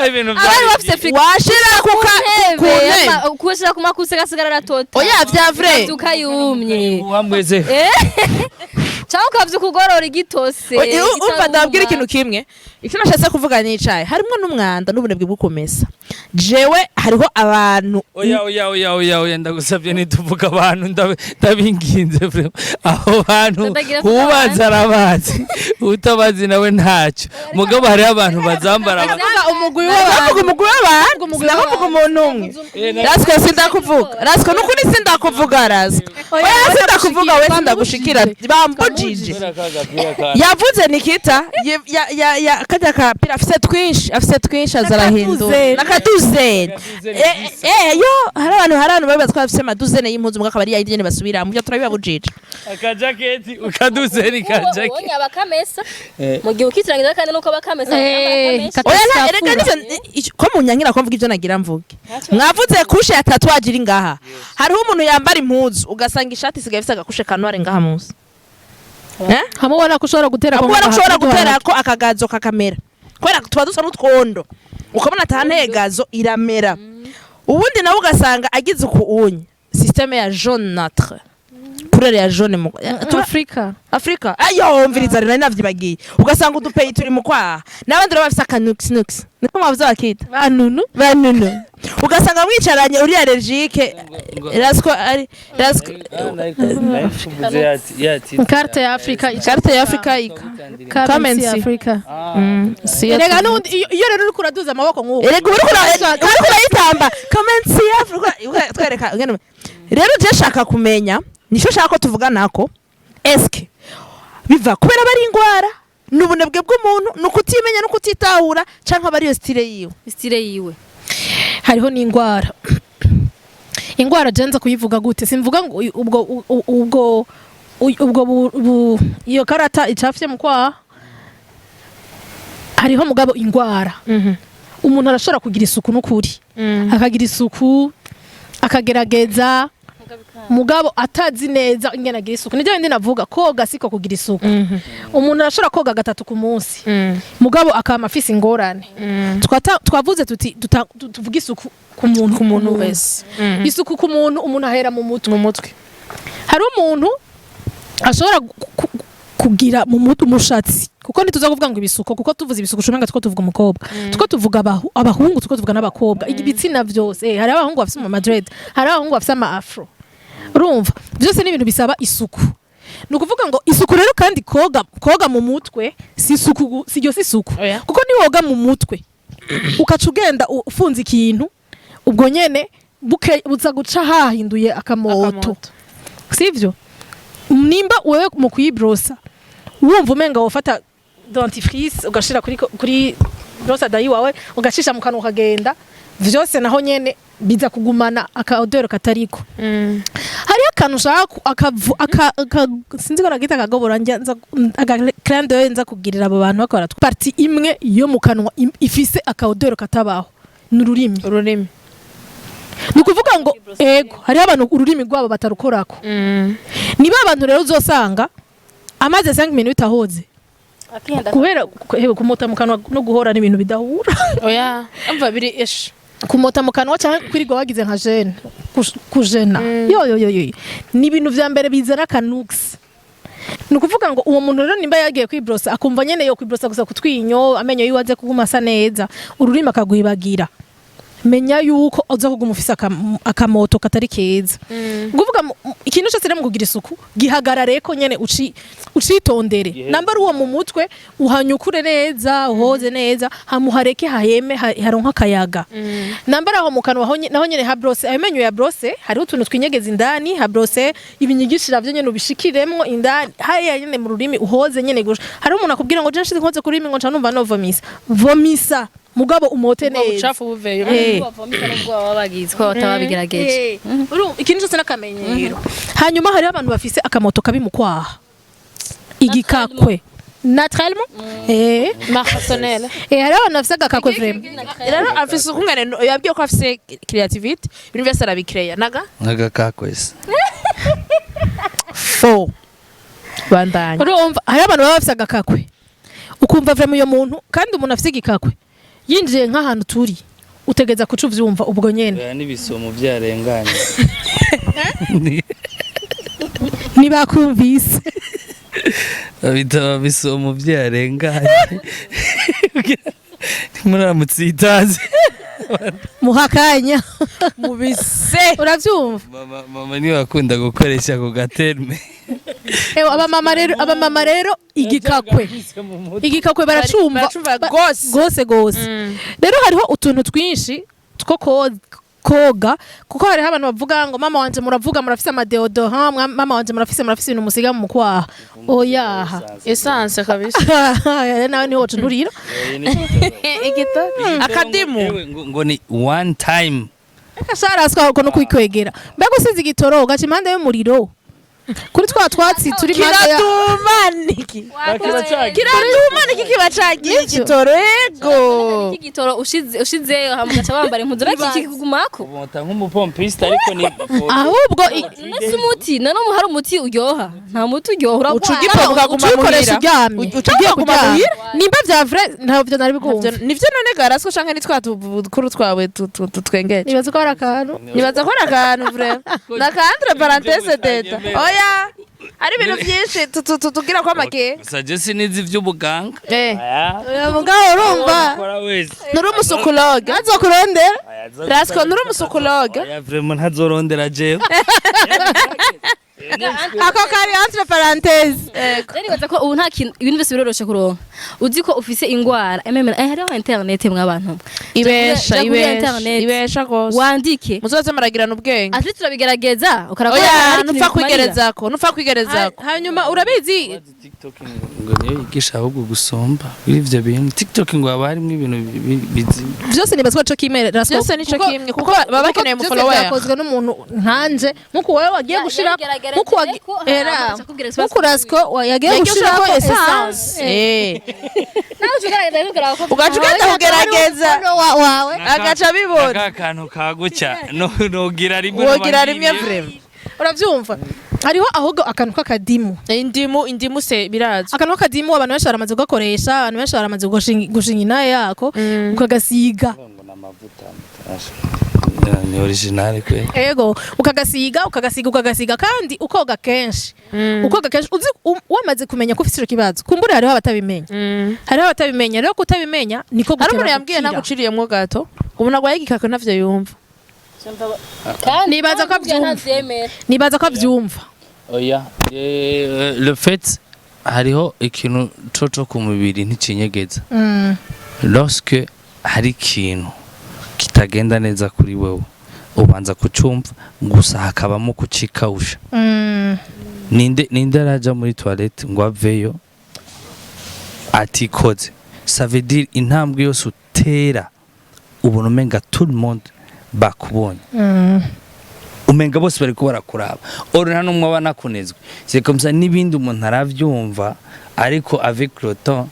S5: ibintu
S3: abari bafite frigo washira
S4: kushira ku makuse gasigara tota
S3: oya vya vrai
S4: tukayumye
S5: wamweze
S4: cyangwa ukavyuka ugorora igitose
S3: umva ndabwira ikintu kimwe icyo nashatse kuvuga nicaye harimo n'umwanda n'ubunebwe bwo kumesa jewe hariho abantu
S5: oya ndagusabye nituvuga abantu ndabinginze vraiment aho bantu ubaza arabazi utabazi nawe ntacyo mugabo hari abantu bazambara
S3: umugwi w'abantu ndakuvuga umuntu umwe rasiko sindakuvuga rasiko nukuri sindakuvuga rasiko oya sindakuvuga we sindagushikira bambujije yavuze Nikita kajya kapira afise twinshi azarahindura nakaduzene yo hari abantu babibaza ko afise amaduzene y'impuzu mugakaba ari yayindi nyene basubira mu byo turabibabujije
S5: akajaketi ukaduzene kajaketi
S4: ubonye abakamesa mu gihe ukitirangiza kandi nuko abakamesa
S3: oya erega nizo ko munyankira ko mvuga ibyo nagira mvuge mwavuze kushe ya tatouage iri ngaha hariho umuntu yambara impuzu ugasanga ishati isigaye ifise agakushe kanware ngaha munsi
S1: hamwe ubona ko ushobora
S3: gutera ko akagazo kakamera kubera tuba dusa n'utwondo ukabona atahantegazo iramera ubundi nawe ugasanga agize uku unye systeme ya jaune natre kurere ya jaune mu Afrika ayo mviriza rero navyibagiye ugasanga udupeyi turi mu kwaha n'abandi rero bafise akanux niko mwavuze bakita banunu ugasanga mwicaranye uri allergique rasiko
S1: carte ya Afrika
S3: comment ya Afrika
S1: erega nundi iyo rero uri kuraduza amaboko nk'uko
S3: erega uri kurayitamba comment ya Afrika twereka rero je shaka kumenya nisho shaka ko tuvuga nako eske biva kubera bari ingwara n'ubunebwe bw'umuntu nukutimenya nukutitahura canke abari yo style yiwe
S1: hariho n'ingwara ingwara jenza kuyivuga gute simvuga ngo ubwo iyo karata icafye mu kwa hariho mugabo ingwara umuntu arashobora kugira isuku n'ukuri akagira isuku akagerageza mugabo atazi neza ingene agira isuku nijye ndi navuga koga siko kugira isuku umuntu arashobora koga 3 ku munsi mugabo akama afise ingorane twavuze tuvuga isuku ku muntu wese isuku ku muntu ahera mu mutwe hari umuntu ashobora kugira mu mutwe umushatsi kuko ntituza kuvuga ngo ibisuko kuko tuvuze ibisuko shumenga tuko tuvuga umukobwa tuko tuvuga abahungu tuko tuvuga n'abakobwa ibitsina byose hari abahungu bafise ama dread hari abahungu bafise ama afro urumva byose ni ibintu bisaba isuku nukuvuga ngo isuku rero kandi koga mu mutwe si isuku siryo si isuku kuko ni woga mu mutwe ukaca ugenda ufunze ikintu ubwo nyene buza guca hahinduye akamoto sivyo nimba wewe mu kuyibrosa wumva umenga wofata dentifrice ugashira kuri brosa dayi wawe ugacisha mu kanwa ukagenda vyose naho nyene biza kugumana akaodoro katariko hari akantu ushaka sinzi ko nagita akagobora nza client nza kugirira abo bantu bakora parti imwe yo mu kanwa ifise akaodoro katabaho n'ururimi nukuvuga ngo ego hari abantu ururimi rwabo batarukorako niba abantu rero uzosanga amaze 5 minutes ahoze kubera kumota mu kanwa no guhora n'ibintu bidahura
S3: oya amva biri esh
S1: kumota mu kanwa cyangwa kwirirwa wagize nka jeune kujena yo ni ibintu vya mbere bizana kanux nukuvuga ngo uwo muntu rero nimba yagiye kwibrosa akumva nyene yo kwibrosa gusa kutwinyo amenyo yiwaze kuguma asa neza ururimi akaguhibagira menya yuko uza kuguma ufise akamoto katari keza nguvuga ikintu cyose rero kugira isuku gihagarare ko nyene ucitondere namba ari uwo mu mutwe uhanyukure neza uhoze neza hamuhareke haheme haronka kayaga namba aho mu kanwa naho nyene ha brose amenyo ya brose hari utuntu twinyegeza indani ha brose ibinyigishira byo nyene ubishikiremwo indani haya nyene mu rurimi uhoze nyene gusha hari umuntu akubwira ngo je nshize nkoze kuri rurimi ngo nca numva no vomisa mugabo umote neza
S3: ucafu buveyo
S4: bavomika nubwo babagize ko batabigerageje
S1: ikintu cyose nakamenyero hanyuma hari abantu bafise akamoto kabi mu kwaha igikakwe
S2: naturellement
S3: personnel
S2: hari abantu bafise agakakwe vraiment
S3: rero afise ukungane yabwiye ko afise creativity ibintu byose arabikreya
S5: agakakwese
S3: fo bandanya
S2: urumva hari abantu baba bafise agakakwe ukumva vraiment uyo muntu kandi umuntu afise igikakwe yinjiye nk'ahantu turi utegeza kuca uvyumva ubwo nyene
S5: n'ibisomo byarenganye
S2: nibakumvise
S5: bitaba bisomo byarenganye muramutsitaze
S2: muhakanya
S3: mubise
S2: uravyumva
S5: mama niwe akunda gukoresha ku gaterme
S2: abamama rero igikakwe baracumva gose rero hariho utuntu twinshi two koga kuko hariho abantu bavuga ngo mama wanje muravuga murafise amadeodorant mama wanje murafise ibintu musiga mu kwaha oyaha
S3: essence kabisa
S2: nawe niho tunurira
S3: igito akadimu
S5: ngo ni one time
S2: akasharaswa uko no kwikwegera mbega usize igitoro ugaca impande y'umuriro kuri twa twatsi turi
S3: kiratumaniki kiba cagiye igitoro ego
S4: igitoro ushizeyo hamugaca bambara impuzu bakikigumako
S5: ubota nk'umupompiste ariko ni
S2: ahubwo
S4: nasi umuti nano hari umuti uryoha nta muti uryoha
S3: ucugipa ukaguma
S2: ukoresha uryamye ugiye kuryama nimba vya vrai ntabyo nari bigumva
S3: nivyo none garasco canke ni twakuru twawe tutwengeje
S2: nibaza ko hari akantu
S3: vrai nakandre parenthèse teta oya ari ibintu byinshi tugira ko amake
S5: sagesi nizi vy'ubuganga
S2: mugabo urumva
S3: nuri umusukologe
S2: azokurondera
S3: rasco nuri umusukologe
S5: ya vraiment ntazorondera jewe
S2: ako kari entre parenthèse
S4: nibaza ko ubu nta kintu ibintu byose biroroshe kuronka uzi ko ufise ingwara hariho internet mw'abantu
S3: ibesha gose
S4: wandike
S3: muzoze maragirana ubwenge
S4: ati turabigerageza
S3: oya nupfa kwigerezako
S2: hanyuma urabizi
S5: TikTok ngo niyo yigisha ahubwo gusomba ivyo bintu TikTok ngo haba harimwo ibintu bizi
S2: byose nibaza ko co kimwe rasco
S3: byose nico kimwe kuko baba bakeneye mu follower
S2: yakozwe n'umuntu nkanje nkuko wowe wagiye gushira nkuko rasco yagiye gushira ko essence
S3: ugaca ugenda kugerageza
S2: wawe
S3: agaca bibona
S5: akantu kaguca nogira rimwe
S3: vraiment
S2: uravyumva hariho ahubwo akantu k'akadimu
S3: indimu se birazi
S2: akantu k'akadimu abantu benshi baramaze kugakoresha abantu benshi baramaze gushinga inaye yako ukagasiga
S5: ni original kwe
S2: ego ukagasiga kandi ukoga kenshi uzi wamaze kumenya ko ufite ico kibazo kumbura hariho abatabimenya rero kutabimenya niko gutera
S3: hari umuntu yambwiye naguciriyemwo gato umuntu agwaye igikako ntavyo yumva
S2: nibaza ko avyumva
S5: oya le fait hariho ikintu coco ku mubiri ntikinyegeza lorsque hari ikintu kitagenda neza kuri wewe ubanza kucumva gusa hakabamo kucikawusha ninde araja muri toilette ngo aveyo atikoze ça veut dire intambwe yose utera ubona umenga tout le monde bakubonye umenga bose bari kubara kuraba oro nta numwe abana kunezwe c'est comme ça n'ibindi umuntu aravyumva ariko avec le temps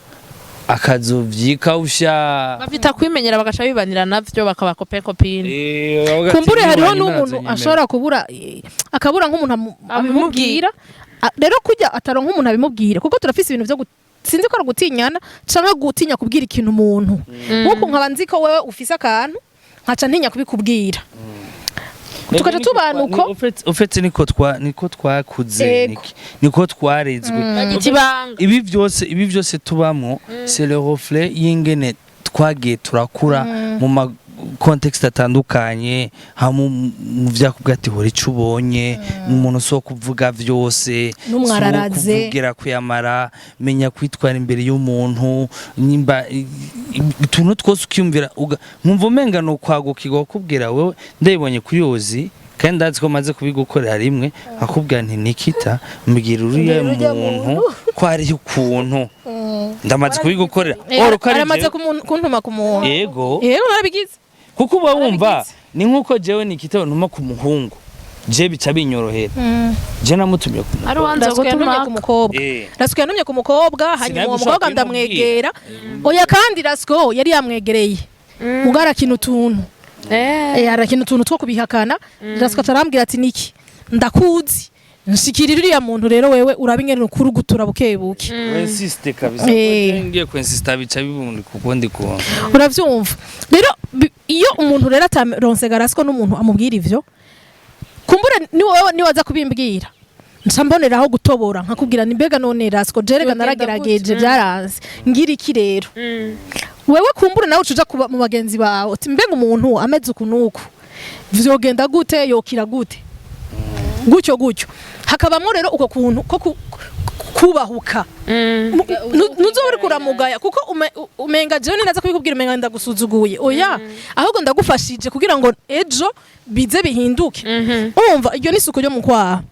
S5: akazovyikawusha
S3: bafita kwimenyera bagaca bibanira navyo bakaba kopine
S2: kumbure hariho n'umuntu ashobora akabura nk'umuntu abimubwira rero kujya ataronka nk'umuntu abimubwira kuko turafise ibintu byo sinzi ko ari gutinyana canke gutinya kubwira ikintu umuntu nkuko nkaba nzi ko wewe ufise akantu nkaca ntinya kubikubwira tukaca tubanuko
S5: ufite niko twakuze niko twarezwe ibi byose tubamwo c'est le reflet y'ingene twagiye turakura mu context atandukanye hamu mu vyakubwa ati hore ico ubonye umuntu so kuvuga vyose
S2: n'umwararaze
S5: kuvugira kuyamara menya kwitwara imbere y'umuntu nimba tuntu twose ukiyumvira nkumva umenga no kwagukirwa kubwira wewe ndabibonye kuri yozi kandi ndazi ko maze kubigukorera rimwe akubwira nti Nikita mbwira uriya muntu ko ari ukuntu ndamaze kubigukorera
S2: aramaze kuntuma ku muntu
S5: yego
S2: narabigize
S5: kuko uba wumva ni nkuko jewe Nikita ntuma ku muhungu je bica binyorohera je namutumye ku
S3: ari wanze
S1: Ndasuka yantumye ku
S3: gutuma
S1: mukobwa Rasuko yantumye ku mukobwa hanyuma uwo
S5: Sinagushaka
S1: mukobwa ndamwegera
S5: kubimubwira.
S1: oya kandi Rasuko yari yamwegereye mugara kintu tuntu arakina utuntu two kubihakana Rasuko atarambwira ati niki ndakuzi nshikirira uriya muntu rero wewe urabingene ukuru gutura bukebuke
S5: insiste kabisa ngiye ku insista bica bibundi kuko ndi kubona
S1: uravyumva rero iyo umuntu rero ataronse Rasuko n'umuntu amubwira ivyo kumbure ni wowe ni waza kubimbwira nsamboneraho gutobora nkakubwira ni mbega none Rasuko jerega naragerageje byaranze ngira iki rero wewe kumbure nawe ucuja kuba mu bagenzi bawe uti mbega umuntu ameze ukunuku vyogenda gute yokira gute gutyo hakabamwo rero uko kuntu ko kubahuka nuzo uri kuramugaya kuko umenga jewe ninaza kubikubwira umenga ndagusuzuguye oya ahubwo ndagufashije kugira ngo ejo bize bihinduke umva iryo ni isuku ryo mu kwaha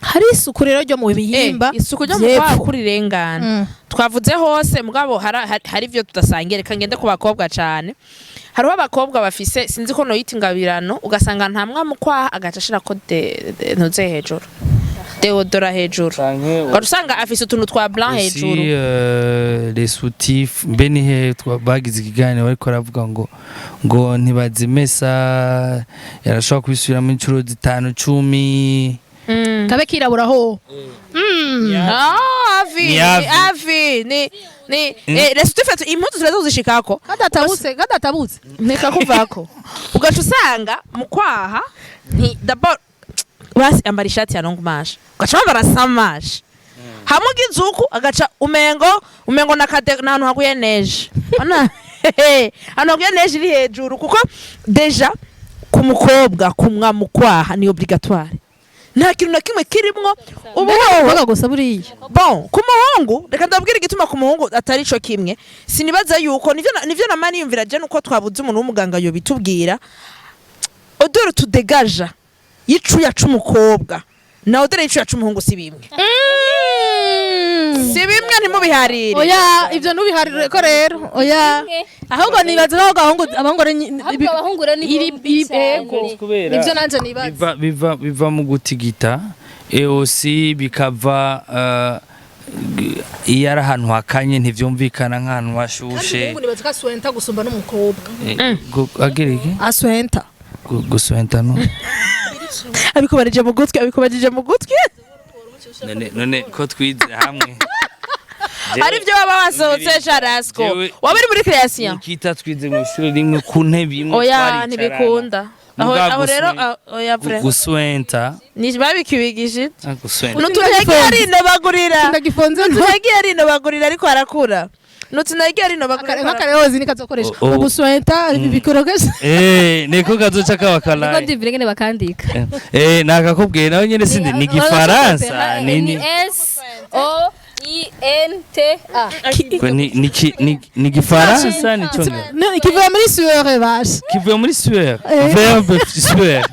S1: hari isuku rero ryo mu bihimba
S3: isuku ryo mu kwaha kuri rengana twavuze hose mugabo hari ivyo tudasangiye reka ngende ku bakobwa cane hariho abakobwa bafise sinzi ko noyita ingabirano ugasanga nta mu kwaha agaca ashirako ntuze hejuru deodora hejuru usanga afise utuntu twa blanc hejuru
S5: les soutifs mbeni he bagize ikiganiro ariko aravuga ngo ntibazimesa yarashobora kubisubiramo inshuro 5 10
S1: kabe kiraburaho
S3: avi ni resutife impuzu zirazo zishikako
S1: gadatabutse
S3: nteka kuvako ugaca usanga mu kwaha nti d'abord basi ambara ishati ya long manche ugaca bambara samaje hamwe gizuku agaca umengo n'ahantu haguye neje ahantu haguye neje iri hejuru kuko deja ku mukobwa kumwa mu kwaha ni obligatoire nta kintu na kimwe kirimwo
S1: ubuhoho gusa buriya
S3: bon ku muhungu reka ndabwira igituma ku muhungu atari ico kimwe sinibaza yuko nivyo namani yumvira je nuko twabuze umuntu w'umuganga yo bitubwira odoro tudegaja yicuya c'umukobwa na odoro yicuya c'umuhungu si bimwe si bimwe ntimubiharire
S1: oya ivyo nubiharire ko rero oya ahubwo nibaza ko abahungu nivyo nanje nibaza
S5: biva mu gutigita aussi bikava iyo ari ahantu hakanye ntivyumvikana nk'ahantu hashushe
S1: nibaza ko aswenta gusumba n'umukobwa
S5: agereke
S1: aswenta
S5: guswenta no
S3: abikubarije mu gutwi
S5: none ko twize hamwe
S3: hari ibyo baba basohotse Rasuko waba uri muri création
S5: kita twize mu ishuri rimwe ku ntebe imwe
S3: oya ntibikunda aho rero oya vrai
S5: guswenta
S3: ni babikibigije
S5: guswenta
S3: nutunege ari no bagurira
S1: ndagifonze
S3: nutunege ari no bagurira ariko arakura nutunege ari no bagurira
S1: nk'akarehozi nikazokoresha ubuswenta bikorogesha
S5: niko kazoca kabakala
S4: niko ndivire ngene bakandika
S5: nakakubwiye nawe nyene sindi ni gifaransa
S4: ni S O I N T A
S5: ni gifaransa ni cyonge
S1: kivuye muri sueur baje
S5: kivuye muri sueur verbe sueur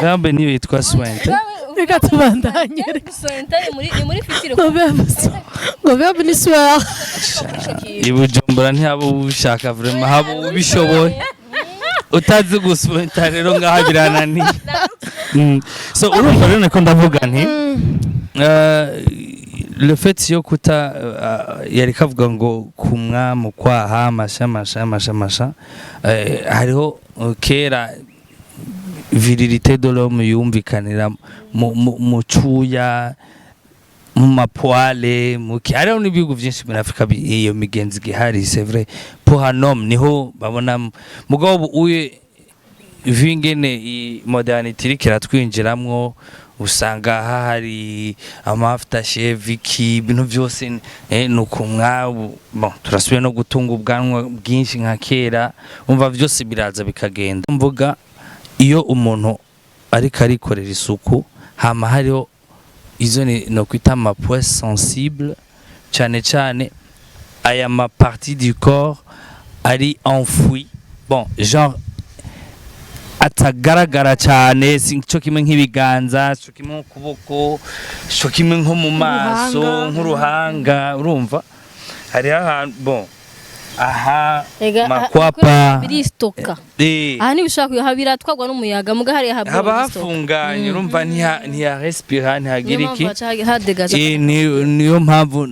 S5: verbe niyo yitwa swente
S1: reka tubandanye
S4: ni muri fitiro
S1: ngo verbe ni sueur
S5: ibujumbura ntihaba ubushaka vraiment haba ubishoboye utazi guswenta rero ngaha birananiye so urumva rero niko ndavuga nti le fait yo kuta yari kavuga ngo kumwa mu kwaha masha hariho kera virilité de l'homme yumvikanira mu cuya mu mapoale hariho n'ibihugu byinshi muri Afrika iyo migenzi gihari c'est vrai pour un homme niho babona mugabo uye vingene modernité irikira twinjiramwo usanga hari amafuta shave iki ibintu byose nukumwa bon turasubiye no gutunga ubwanwa bwinshi nka kera umva byose biraza bikagenda mvuga iyo umuntu ariko arikorera isuku hama hariho izo no kwita ma point sensible cyane aya ma partie du corps ari enfoui bon genre atagaragara cyane cyo kimwe nk'ibiganza cyo kimwe nk'ukuboko cyo kimwe nko mu maso nk'uruhanga urumva hari ahantu bon aha
S4: Ega
S5: makwapa
S4: biristoka
S5: eh
S4: aha ntibishobora kuha biratwagwa n'umuyaga muga hari
S5: haba hafunganye urumva ntiya respira ntihagira iki
S4: hadegaje
S5: niyo mpamvu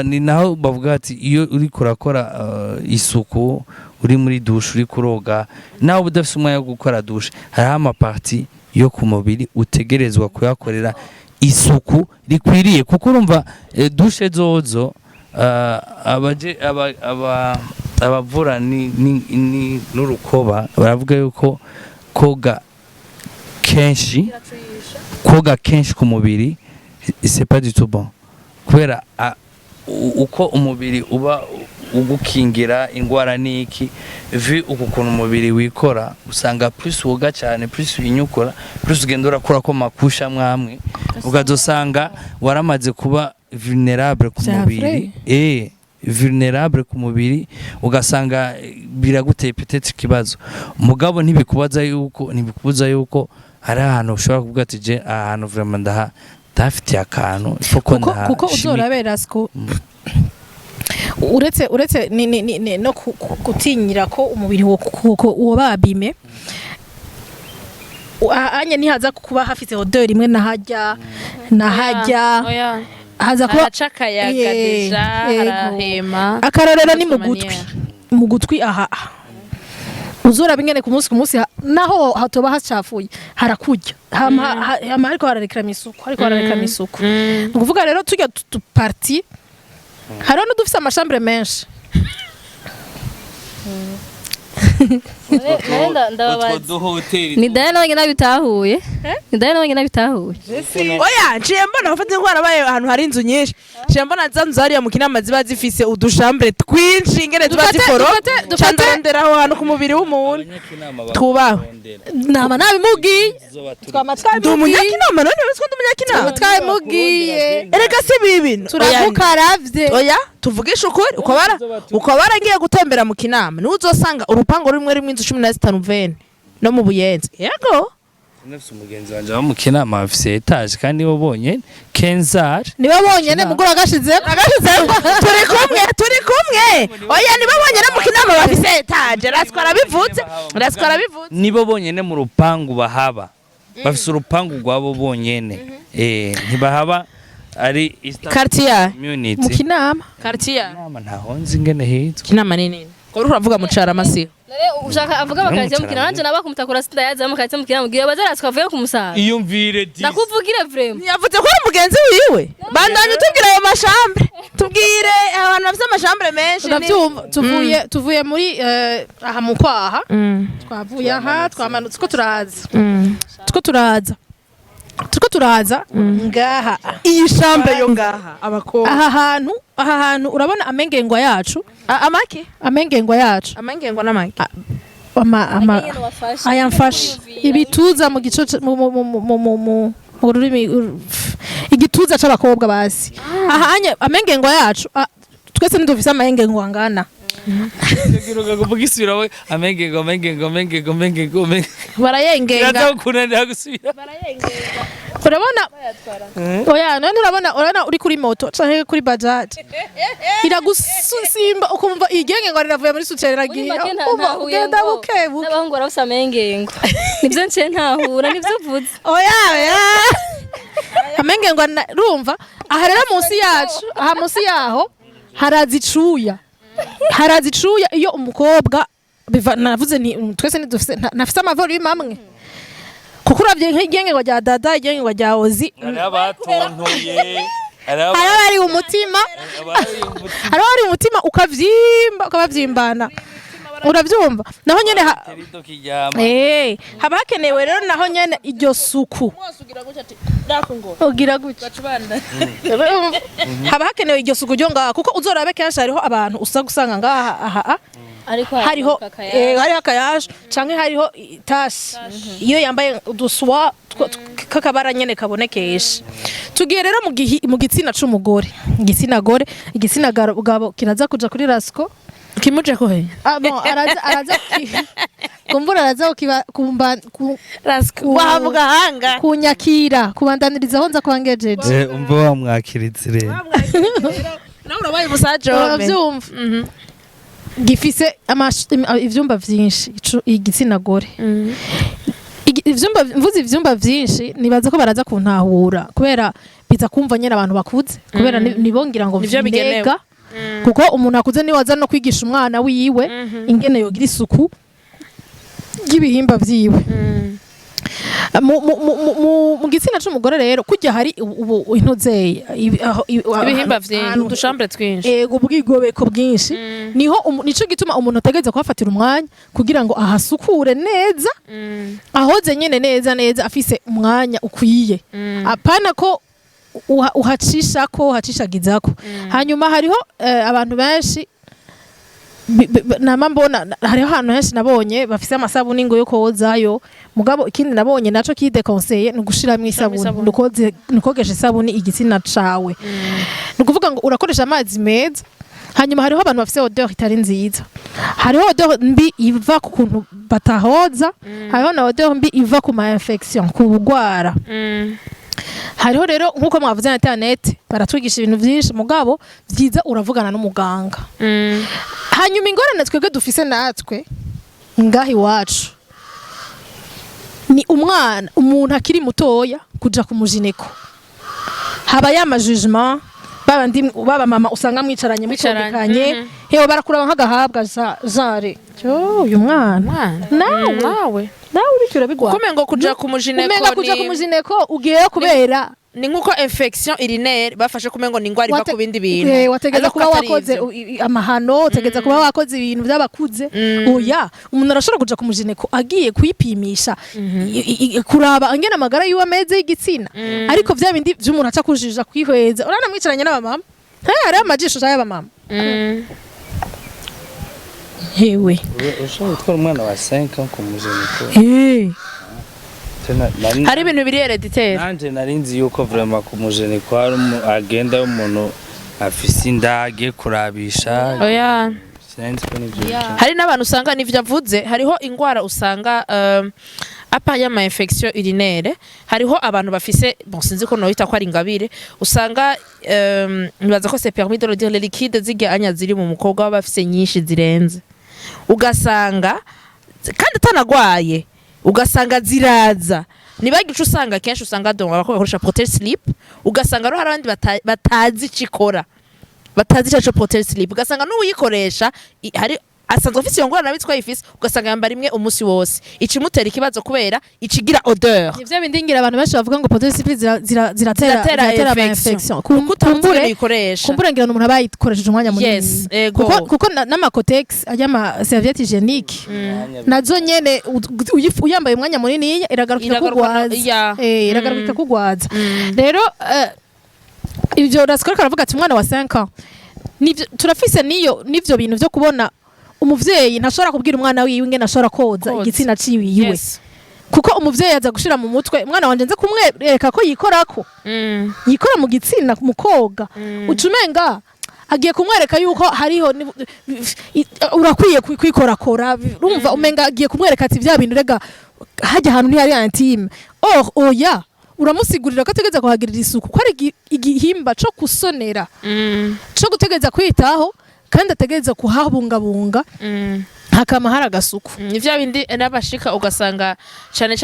S5: ni naho bavuga ati iyo uri kurakora isuku uri muri dushe uri kuroga nawe udafite umwanya wo gukora dushe hariho amaparti yo ku mubiri utegerezwa kuyakorera isuku rikwiriye kuko urumva dushe zozo abavura ni n'urukoba baravuga yuko koga kenshi ku mubiri c'est pas du tout bon kubera uko umubiri uba ugukingira ingwara niki vi ukuntu umubiri wikora usanga plus woga cyane plus winyukora plus ugenda urakura ko makusha mwamwe ukazosanga waramaze kuba vulnerable ku mubiri vulnerable ku mubiri ugasanga biraguteye peut-être kibazo mugabo ntibikubaza yuko hari ahantu ushobora kuvuga ati je ahantu vraiment ndafitiye akantu
S1: kuko uzorabera siko uretse no gutinyira ko umubiri wo babime anya ntihaza kuba hafite odeur imwe nahajya haza kuba
S3: haracakayaga deja harahema
S1: akarorero ni mu gutwi aha uzora bingene ku munsi naho hatoba hacafuye harakurya hama ariko hararekera misuku ukuvuga rero tujya parti hariho n'udufise amashambure menshi
S4: ni daya nawe nabitahuye
S3: oya nciye mbona bafite indwara baye ahantu hari inzu nyinshi nciye mbona za nzu hariya mu kinama ziba zifise udushambure twinshi ingene ziba ziforo candondera aho hantu ku mubiri w'umuntu twubaho
S1: nama nabimubwiye
S3: ndi umunyakinama none wese ndi umunyakinama
S1: twabimubwiye
S3: erega si bibi
S1: turagukaravye
S3: oya tuvugisha ukuri uko baragiye gutembera mu kinama niwe uzosanga urupango rumwe inzu 15 vene no mu buyenzi yego
S5: nafise umugenzi wanje wa mu kinama afise etage kandi bo bonye Kenzar
S1: nibo bonyene mugura gashize
S3: turi kumwe oya nibo bonyene mu kinama bafise etage raskora bivuze
S5: nibo bonyene mu rupangu bahaba bafise urupangu rwabo bonyene ntibahaba ari
S3: quartier
S5: community
S1: mu kinama
S3: quartier
S5: inama ntahonze ingene hitwa
S3: kinama nini ko uravuga mucara amasiho
S4: ushaka avuga bakajya mukina nanje naba kumutakura sindayaza mukajya mukina mugiye bazaratswe avuye ku musaza
S5: iyumvire di
S4: nakuvugire vraiment
S3: yavuze ko ari mugenzi wiwe bandanye tubwire ayo mashambre tubwire abantu bafite amashambre menshi
S1: tuvuye muri aha mu kwaha twavuye aha twamanutse ko turaza ngaha
S3: iyi shambre yo ngaha abakobwa
S1: aha hantu urabona amengengwa yacu amengengwa yacu
S3: amengengwa n'amaki
S1: ayamfasha ibituza mu gico mu rurimi igituza c'abakobwa basi aha amengengwa yacu twese ndufise amengengwa ngana
S5: Ngiruka kuvuga isubirawe amengego
S1: barayengenga
S5: ndakunanira gusubira
S1: barayengenga urabona oya none urabona uri kuri moto canke kuri bajaj iragusimba ukumva igenge ngo riravuye muri sucerera giye ugenda bukebu
S4: n'abahungu barafise amengengo nivyo nce ntahura nivyo uvuze
S1: oya amengengo rumva aha rero munsi yaho harazicuya iyo umukobwa navuze twese ntidufise nafise amavolume amwe kuko uravye nk'igenge ngo rya dada igenge ngo rya ozi
S5: arabatontoye
S1: ari umutima ukavyimbana uravyumva naho nyene haba hakenewe rero naho nyene iryo suku ugira gutya haba hakenewe iryo suku ryo ngaha kuko uzorabe kenshi hariho abantu usanga ngaha hariho akayaje canke hariho itasi iyo yambaye uduswa kakabara nyene kabonekesha tugiye rero mu gitsina c'umugore igitsina gabo kiraza kuja kuri rasko
S3: kimuje ko he
S1: araza kumbura araza
S3: wahavuga hanga
S1: kunyakira kubandaniriza aho nza kwangejeje
S5: umva wamwakiritse rero
S3: nawe urabaye umusaje wame
S1: uravyumva gifise ivyumba vyinshi igitsina gore mvuze ivyumba vyinshi nibaza ko baraza kuntahura kubera biza kumva nyene abantu bakuze kubera nibongira ngo vinega kuko umuntu akuze ni waza no kwigisha umwana wiwe ingene yogira isuku y'ibihimba vyiwe mu gitsina c'umugore rero kujya hari intozeye
S3: ibihimba vyinshi udushambre twinshi
S1: ego ubwigobeko bwinshi niho nico gituma umuntu ategeza kuhafatira umwanya kugira ngo ahasukure neza ahoze nyene neza afise umwanya ukwiye apana ko uhacishagizako hanyuma hariho abantu benshi nama mbona hariho ahantu henshi nabonye bafise amasabuni ngo yo kozayo mugabo ikindi nabonye naco kidekonseye ni gushiramwo isabuni nukogesha isabuni igitsina cawe nukuvuga ngo urakoresha amazi meza hanyuma hariho abantu bafise odeur itari nziza hariho odeur mbi iva ku kuntu batahoza hariho na odeur mbi iva ku ma infection ku bugwara hariho rero nkuko mwavuze na internet baratwigisha ibintu byinshi mugabo byiza uravugana n'umuganga hanyuma ingorane twebwe dufise natwe ngahi wacu ni umuntu akiri mutoya kuja ku mujineko haba ya jugement baba mama usanga mwicaranye mutondekanye hewe barakuraba nk'agahabwa jare uyu mwana nawe uricura bigwa
S3: kumengo kuja ku
S1: mujineko ugiye kubera
S3: ni nkuko infection urinaire bafashe kumengo ni ingwara iva ku bindi bintu
S1: wategeza kuba wakoze amahano utegeza kuba wakoze ibintu by'abakuze oya umuntu arashobora kuja ku mujineko agiye kwipimisha kuraba angena amagara yiwe ameze y'igitsina ariko vya bindi vy'umuntu aca kujija kwihweza urana mwicaranye n'abamama hari amajisho y'abamama hewe
S5: ushobora gutwara umwana wa 5 ku mujineko
S3: hari ibintu biri hereditaire
S5: nanje narinzi yuko vraiment ku mujineko agenda umuntu afise indage kurabisha
S3: oya hari n'abantu usanga nivyo avuze hariho ingwara usanga apa y'ama infection urinaire hariho abantu bafise bon sinzi ko nohita ko ari ingabire usanga nibaza ko c'est permis de le dire les liquides ziganya ziri mu mukobwa bafise nyinshi zirenze ugasanga kandi tanagwaye ugasanga ziraza nibagice usanga kenshi usanga donc abakoresha protège slip ugasanga ro harabandi batazi cikora batazi cyaco protège slip ugasanga n'uyikoresha hari asanzwe afise yongora nabitwa ifise ugasanga yambara imwe umunsi wose icimutera ikibazo kubera icigira odeur
S1: ivyo bindingira abantu benshi bavuga ngo protège slip ziratera infection
S3: kumbure
S1: ngira umuntu abayikoresheje umwanya munini kuko n'amacotex ajyama serviette hygiénique nazo nyene uyambaye umwanya munini iragarukira kugwaza rero ivyo raskora karavuga ati umwana wa 5 ans nivyo turafise nivyo bintu vyo kubona umuvyeyi ntashobora kubwira umwana wiwe ingene ashobora koza igitsina ciwiwe kuko umuvyeyi aza gushira mu mutwe umwana wanje nze kumwereka ko yikorako yikora mu gitsina mu koga ucumenga agiye kumwereka yuko hariho urakwiye kwikorakora urumva umenga agiye kumwereka ati vya bintu rega hajya ahantu ntihari intime oya uramusigurira ko ategeza kuhagirira isuku ko ari igihimba co kusonera co gutegeza kwitaho kandi ategeza kuhabungabunga hakama hari agasuku
S3: ivyo bindi n'abashika ugasanga cyane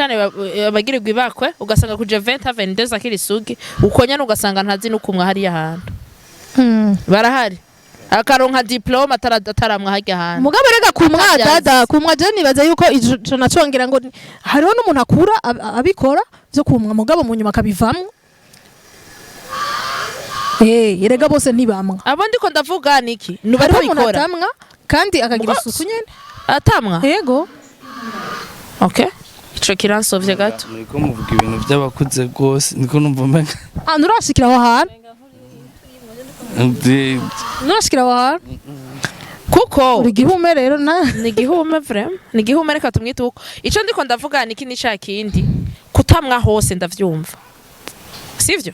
S3: abagirirwa ibakwe ugasanga kuje 20-22 akiri sugi ukonya ugasanga ntazi nukumwa hari ahantu barahari akaronka diploma ataramwa hajya ahantu
S1: mugabo rega kumwa dada kumwa je nibaza yuko ico nacongera ngo hariho n'umuntu akura abikora byo kumwa mugabo mu nyuma akabivamwe erega bose ntibamwa
S3: abo ndiko ndavuga niki nubato ikora
S1: atamwa kandi akagira isuku nyene
S3: atamwa
S1: yego
S3: okay ico kiransovye gato
S5: muriko muvuga ibintu by'abakuze gose niko numva umenga
S1: nurashikira aho hantu nurashikira aho hantu
S3: kuko
S1: uri gihume rero
S3: ni gihume vraiment ni gihume reka tumwite uko ico ndiko ndavuga niki nica kindi kutamwa hose ndavyumva sivyo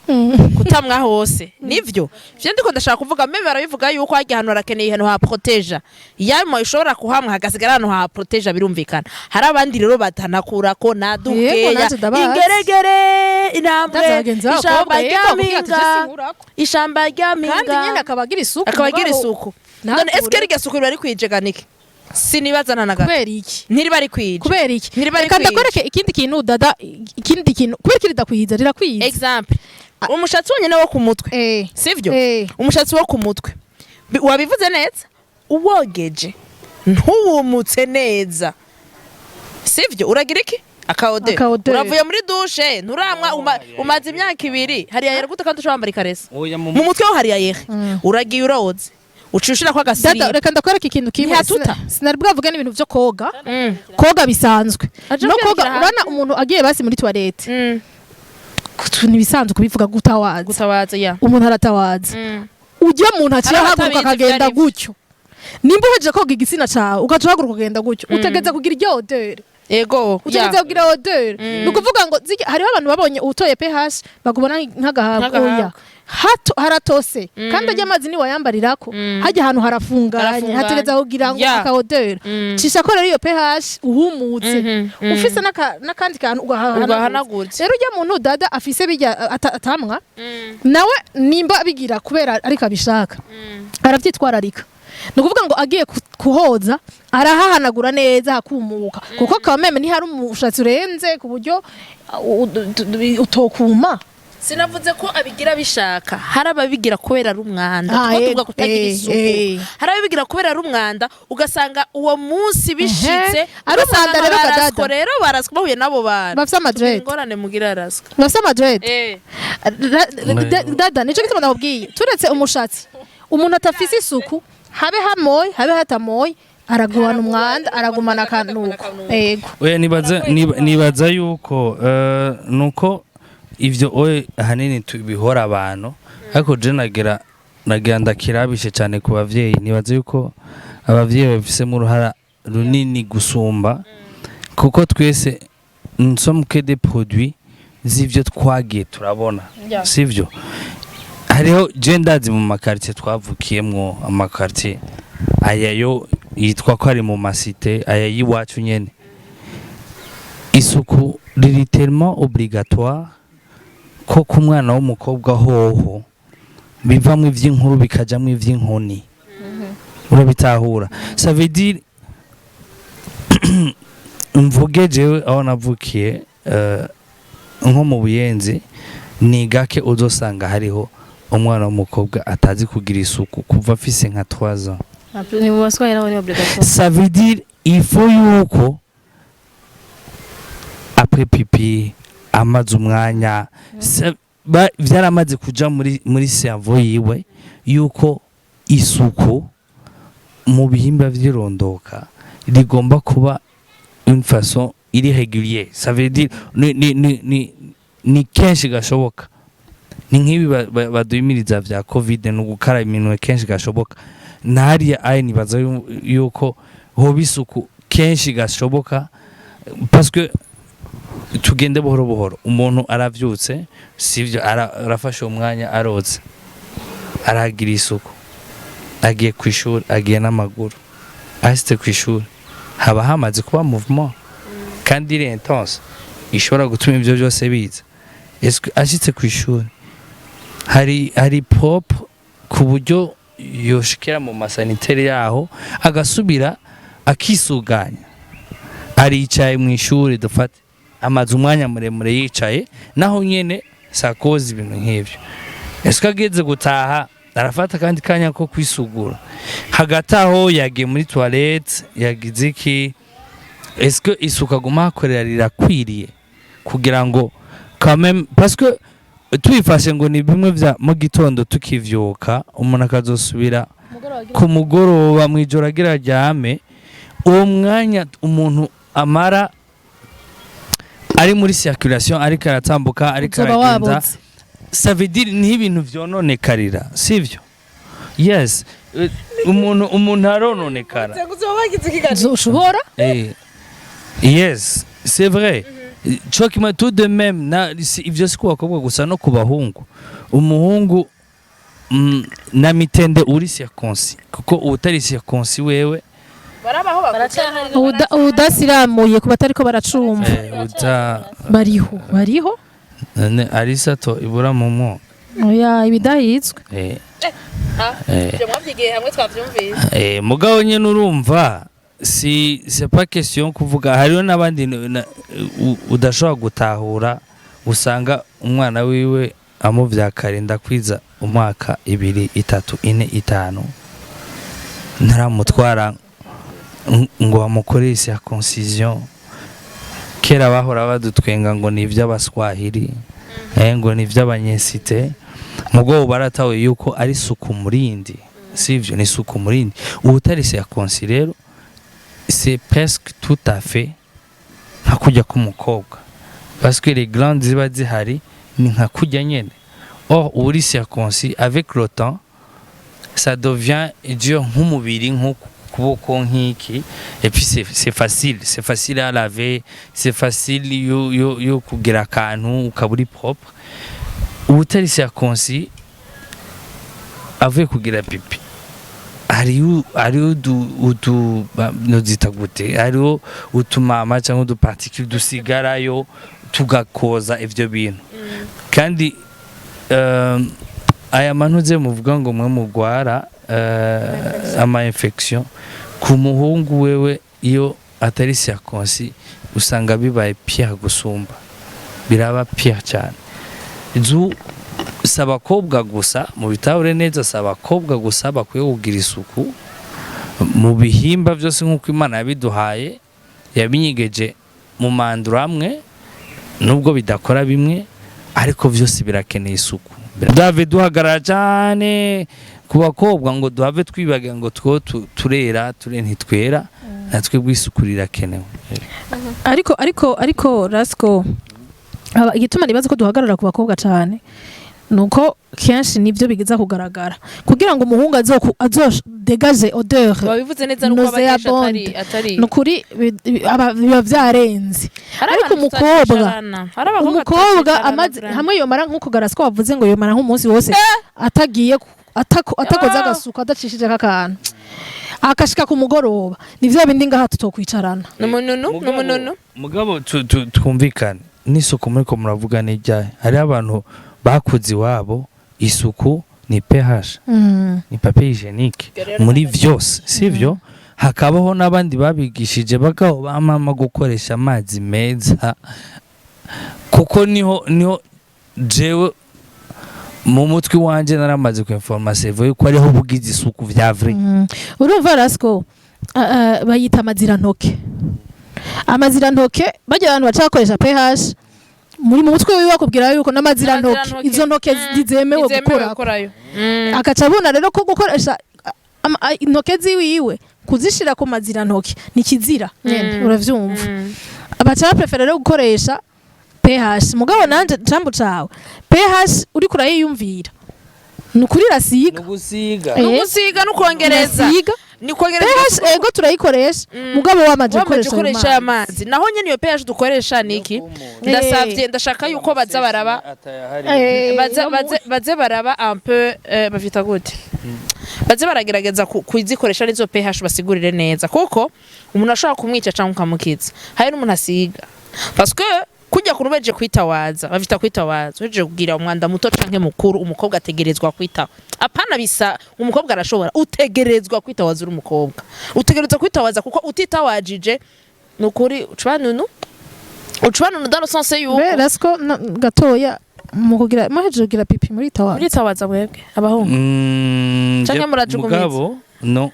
S3: kutamwa hose nivyo vyo ndiko ndashaka kuvuga meme barabivuga yuko hajya hano rakeneye hano ha protege yamo ishobora kuhamwa hagasigara hano ha protege birumvikana hari abandi rero batanakura ko nadukeya ingeregere intambwe ishamba ryaminga
S1: kandi nyene akabagira isuku
S3: none eske rya suku bari kwijeganike sinibaza nanaga
S1: kubera iki
S3: ntiri bari kwije
S1: kubera iki
S3: ntiri bari
S1: reka
S3: kwije
S1: ndakwereke ikindi kintu dada ikindi kintu kubera iki ridakwiza rirakwiza
S3: example umushatsi wonyene wo ku mutwe sivyo umushatsi wo ku mutwe wabivuze neza uwogeje ntuwumutse neza sivyo uragira iki akaode uravuye muri dushe nturamwa umaze imyaka 2 hariya yera gute kandi ushobambara ikaresa mu mutwe ho hariya yehe uragiye uroze ucushira kwa gasiri
S1: dada reka ndakwereka ikintu kimwe sinari bwavuga n'ibintu byo koga koga bisanzwe no koga urana umuntu agiye basi muri toilette nibisanzwe kubivuga
S3: gutawaza ya
S1: umuntu aratawaza ujya umuntu ahaguruka akagenda gutyo nimba uhejeje koga igitsina cawe ugaca uhaguruka ukagenda gutyo utegeza kugira iryo odeur
S3: ego
S1: utegeza kugira odeur nukuvuga ngo hariho abantu babonye utoye pH bagubona nk'agahabwa haratose kandi ajya amazi ni wayambarirako hajya ahantu harafunganye hategeza kugira ngo akaodeur cisha ko rero iyo pH uhumutse ufise nakandi kantu ugahanagurze rero ujya muntu dada afise bijya atamwa nawe nimba bigira kubera ariko abishaka aravyitwararika nukuvuga ngo agiye kuhoza arahahanagura neza hakumuka kuko kameme ni hari umushatsi urenze ku buryo utokuma
S3: sinavuze ko abigira bishaka hari ababigira kubera ari umwanda tuvuga kutagira isuku hari ababigira kubera ari umwanda ugasanga uwo munsi bishitse
S1: ari umwanda rero gadada
S3: rero baraswa bahuye nabo bantu
S1: bafite amadred
S3: ingorane mugira araswa
S1: bafite amadred dada nico gituma ndakubwiye turetse umushatsi umuntu atafise isuku habe hamoye habe hatamoye aragumana umwanda aragumana akanuko yego
S5: oya nibaza yuko nuko ivyo oye hanini tubihora abantu ariko je nagira ndakirabishe cyane ku bavyeyi nibaza yuko abavyeyi bafise mu ruhara runini gusumba kuko twese nous sommes que des produits z'ivyo twagiye turabona sivyo hariho je ndazi mu makartie twavukiyemwo amakartie ayayo yitwa ko ari mu masite aya yiwacu nyene isuku riri tellement obligatoire ko ku mwana w'umukobwa hoho bivamwe ivy'inkuru bikajamwe ivy'inkoni urabitahura ça veut dire mvuge jewe aho navukiye nko mu Buyenzi ni gake uzosanga hariho umwana w'umukobwa atazi kugira isuku kuva afise nka 3 ans ça veut dire il faut yuko après pipi amaze umwanya vyaramaze kuja muri cerveau yiwe yuko isuku mu bihimba vy'irondoka rigomba kuba une façon irrégulière ça veut dire ni kenshi gashoboka ni nk'ibi baduhimiriza vya covid no gukara iminwe kenshi gashoboka nariya ayi nibaza yuko hoba isuku kenshi gashoboka parce que tugende buhoro buhoro umuntu aravyutse sivyo arafasha umwanya aroze aragira isuku agiye kwishura agiye n'amaguru asite kwishura haba hamaze kuba movement kandi iri intense ishobora gutuma ivyo byose biza ashitse kwishura hari pop ku buryo yoshikira mu masaniteri yaho agasubira akisuganya aricaye mu ishuri dufate amaze umwanya muremure yicaye naho nyene sakoze ibintu nk'ivyo eske ageze gutaha arafata kandi kanya ko kwisugura hagati aho yagiye muri toilette yagize iki eske isuka guma hakorera rirakwiriye kugira ngo quand même parce que twifashe ngo ni bimwe vya mu gitondo tukivyuka umuntu akazosubira ku mugoroba mwijoro agira ryame uwo mwanya umuntu amara ari muri circulation ariko aratambuka ariko aragenda ça veut dire ni ibintu vyononekarira sivyo yes umuntu arononekara
S1: ushobora
S5: yes c'est vrai chokima tout de même ivyo si kubakobwa gusa no kubahungu umuhungu na mitende uri circoncis kuko utari circoncis wewe
S1: udasiramuye kuba atariko baracumva bariho
S5: arisato ibura mu mwaka
S1: oya ibidahizwe
S3: je mwabyigiye hamwe twavyumvise
S5: mugabo nyene urumva c'est pas question kuvuga hariho n'abandi udashobora gutahura usanga umwana wiwe amuvyakarinda kwiza umwaka 2 3 4 5 ntaramutwara ngo bamukoreshe ya concision kera bahora badutwenga ngo ni ivy'abaswahili ngo ni ivy'abanyesite mugo baratawe yuko ari suku murindi sivyo ni suku murindi ubutarise ya conci rero c'est presque tout à fait nka kujya k'umukobwa parce que les glandes ziba zihari ni nka kujya nyene or uri circoncis avec le temps ça devient dur nk'umubiri nk'ukuboko nk'iki et puis c'est facile à laver c'est facile yo kugira akantu ukaburi propre ubutari circoncis avuye kugira pipi hariho nozita gute hariho utumama cyangwa uduparticule dusigarayo tugakoza ivyo bintu kandi aya manuze muvuga ngo mwe mugwara ama infection ku muhungu wewe iyo atari circoncis usanga bibaye pire gusumba biraba pire cyane saba kobwa gusa mu bitahure neza saba kobwa gusa bakwiye kugira isuku mu bihimba byose nk'uko Imana yabiduhaye yabinyigeje mu mandura amwe nubwo bidakora bimwe ariko byose birakeneye isuku David duhagarara cyane ku bakobwa ngo duhave twibaga ngo turera ntitwera natwe bw'isuku rirakenewe
S1: ariko Rasco igituma nibaza ko duhagarara ku bakobwa cyane nuko kenshi nivyo bigiza kugaragara kugira ngo umuhungu azodegaze odeur
S3: babivuze neza nuko abakesha atari
S1: nukuri biba vyarenze ariko umukobwa amazi hamwe yomara nkuko Garasco wavuze ngo yomara nk'umunsi wose atagiye atakoze agasuka adacishije kakantu akashika ku mugoroba nivyo bindi ngaha tutokwicarana
S3: n'umununu
S5: mugabo twumvikane n'isuku muri ko muravuga n'ijyaye hari abantu bakuzi wabo isuku ni pH ni papier hygienique muri vyose sivyo hakabaho nabandi babigishije bagaho bamama gukoresha amazi meza kuko niho jewe mu mutwe wanje naramaze ku information yuko ariho bugize isuku vya vrai
S1: urumva Rasco bayita amazirantoke bajya abantu bacakoresha pH muri mu mutwe wiwe bakubwira yuko n'amazirantoke izo ntoke zizemewe gukorayo akaca abona rero ko gukoresha intoke ziwiwe kuzishira ku mazirantoke ni kizira nyene uravyumva abaca prefera rero gukoresha pH mugabo nanje jambo cawe pH uri kurayiyumvira nukuri rasiga
S3: nugusiga nukongereza ni kongereza
S1: pH ego turayikoresha mugabo wamaje gukoresha
S3: amazi naho nyene iyo pH dukoresha niki ndasavye ndashaka yuko baza baraba baze baraba un peu bafita gute baze baragerageza kuzikoresha nizo pH basigurire neza kuko umuntu ashaka kumwica cyangwa ukamukiza hari n'umuntu asiga parce que kujya kurubeje kwitawaza bafita kwitawaza uje kugira umwanda muto canke mukuru umukobwa ategerezwa kwita apana bisa umukobwa arashobora utegerezwa kwitawaza uri umukobwa utegerezwa kwitawaza kuko utitawajije nukuri ucbanunu dans le sens yuko
S1: Rasco gatoya mu kugira maheje kugira pipi muri
S3: tawaza mwebwe abahungu canke murajugumiza
S5: mugabo no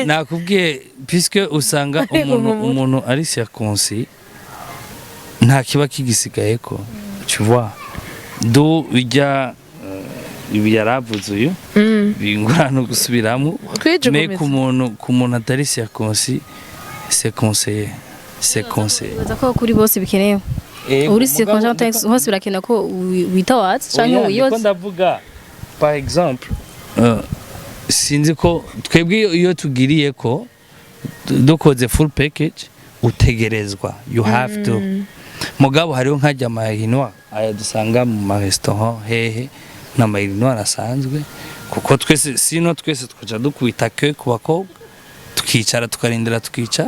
S5: nakubwiye puisque usanga umuntu ari circoncis nta kiba kigisigaye ko tu vois do bijya yaravuze uyu bingurana gusubiramo mais ku muntu atari circoncis c'est conseillé
S4: ko kuri bose bikenewe uri circoncis hose birakena ko witawaza cyangwa wiyoza
S5: ndavuga par exemple sinzi ko twebwe iyo tugiriye ko dukoze full package utegerezwa you have to mugabo hariho nkajya amahino aya dusanga mu ma restaurant hehe n'amahino arasanzwe kuko twese twese twaja dukwita ke ku bakobwa tukicara tukarindira tukica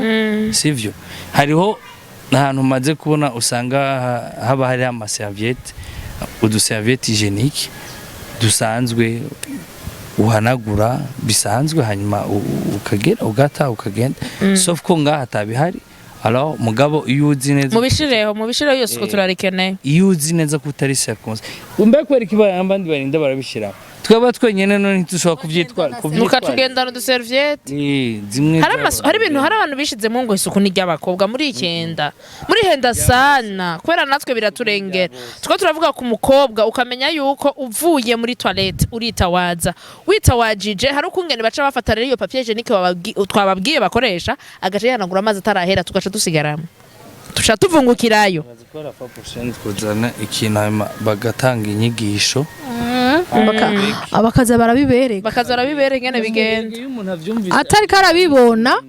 S5: sivyo hariho ahantu maze kubona usanga haba hari ama serviette udu serviette hygiénique dusanzwe uhanagura bisanzwe hanyuma ukagera ugata ukagenda sauf ko ngaha atabihari alors mugabo iyo uzi neza
S3: mubishireho iyo suku turarikeneye
S5: iyo uzi neza ko utari circonstance umbe kwereka ibaya abandi barinda barabishiraho twaba twenyene none ntitushobora kuvyitwara
S3: tugendana uduserviette
S5: zimwe
S3: hari ibintu hari abantu bishizemo ngo isuku ni ry'abakobwa muri henda sana kubera natwe biraturengera tuko turavuga ku mukobwa ukamenya yuko uvuye muri toilette witawajije hari ukungene baca bafata rero iyo papier hygienique twababwiye bakoresha agace yanagura amazi atarahera tugaca dusigaramo tusha tuvungukirayo
S5: kuzana ikintu bagatanga inyigisho
S1: abakaza barabibereka
S3: ngene bigenda
S1: atari karabibona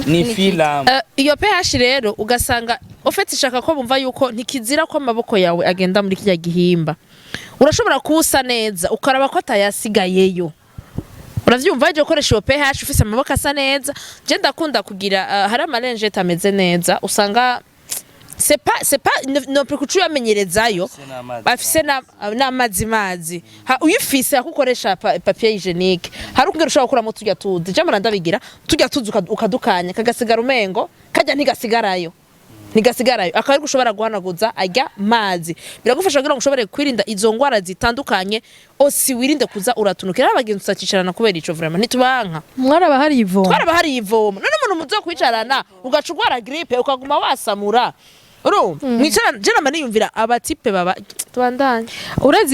S5: ni filamu
S3: iyo pH rero ugasanga ofete ishaka ko bumva yuko ntikizira ko amaboko yawe agenda muri kijya gihimba urashobora kusa neza ukaraba ko atayasigayeyo uravyumva je ukoresha iyo pH ufise amaboko asa neza je ndakunda kugira hari amalenjete ameze neza usanga c'est pas no prekucu yamenyerezayo bafise n'amazi uyifise akukoresha papier hygienique hari ukungera ushobora gukuramo tujya tuzi je murandabigira tujya tuzi ukadukanya kagasigara umengo kajya ntigasigarayo akaba ari gushobora guhanaguza ajya mazi biragufasha kugira ngo ushobore kwirinda izo ngwara zitandukanye osi wirinde kuza uratunukira abagenzi usacicarana kubera ico vraiment ntitubanka
S1: mwaraba hari ivoma
S3: none umuntu muzo kwicarana ugaca ugwara grippe ukaguma wasamura mwicara je namba niyumvira abatipe baba tubandanye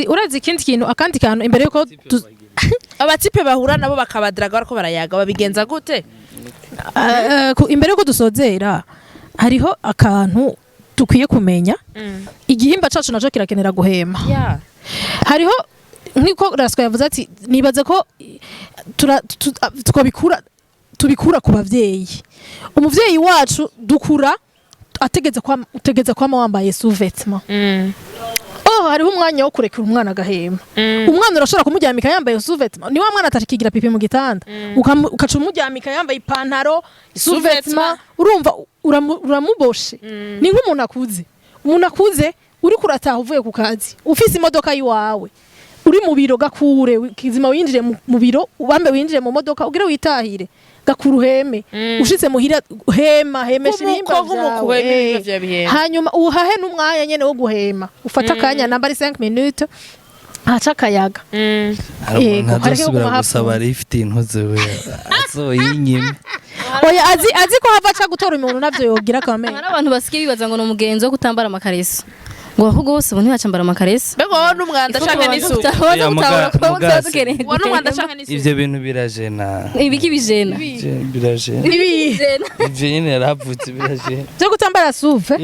S1: urazi ikindi kintu akandi kantu imbere yuko
S3: abatipe bahura nabo bakabadiraga barako barayaga babigenza gute
S1: imbere yuko dusozera hariho akantu tukwiye kumenya igihimba cacu naco kirakenera guhema hariho nk'uko Rasco yavuze ati nibaze ko tubikura ku bavyeyi umuvyeyi wacu dukura utegeza kwama wambaye sous-vêtement hariho umwanya wo kurekura umwana agahema umwana urashobora kumuryamika yambaye sous-vêtement ni wa mwana atakigira pipi mu gitanda ukaca umuryamika yambaye ipantaro sous-vêtement urumva uramuboshe ni nk'umuntu akuze uri kurataha uvuye ku kazi ufise imodoka yiwawe uri mu biro gakure kizima winjire mu biro ubambe winjire mu modoka ugire witahire gakuru heme ushitse muhira hemesha ibihimba vyawe hanyuma uhahe n'umwanya nyene wo guhema ufata akanya namba ari 5 minutes aca akayaga
S5: ntadusubira gusaba lift intuze we so yinyime
S1: oya azi ko hava aca gutora umuntu navyo yogira kamera
S4: hari abantu basigaye bibaza ngo ni umugenzi wo kutambara amakaresi ngo ahubwo bose bo ntibacambara amakaresi
S3: bego n'umwanda canke n'isuku n'umwanda canke n'isuku
S5: ivyo bintu birajena
S4: ibiki bijena
S5: birajena ivyo nyene yaravutse birajena
S1: byo gutambara suve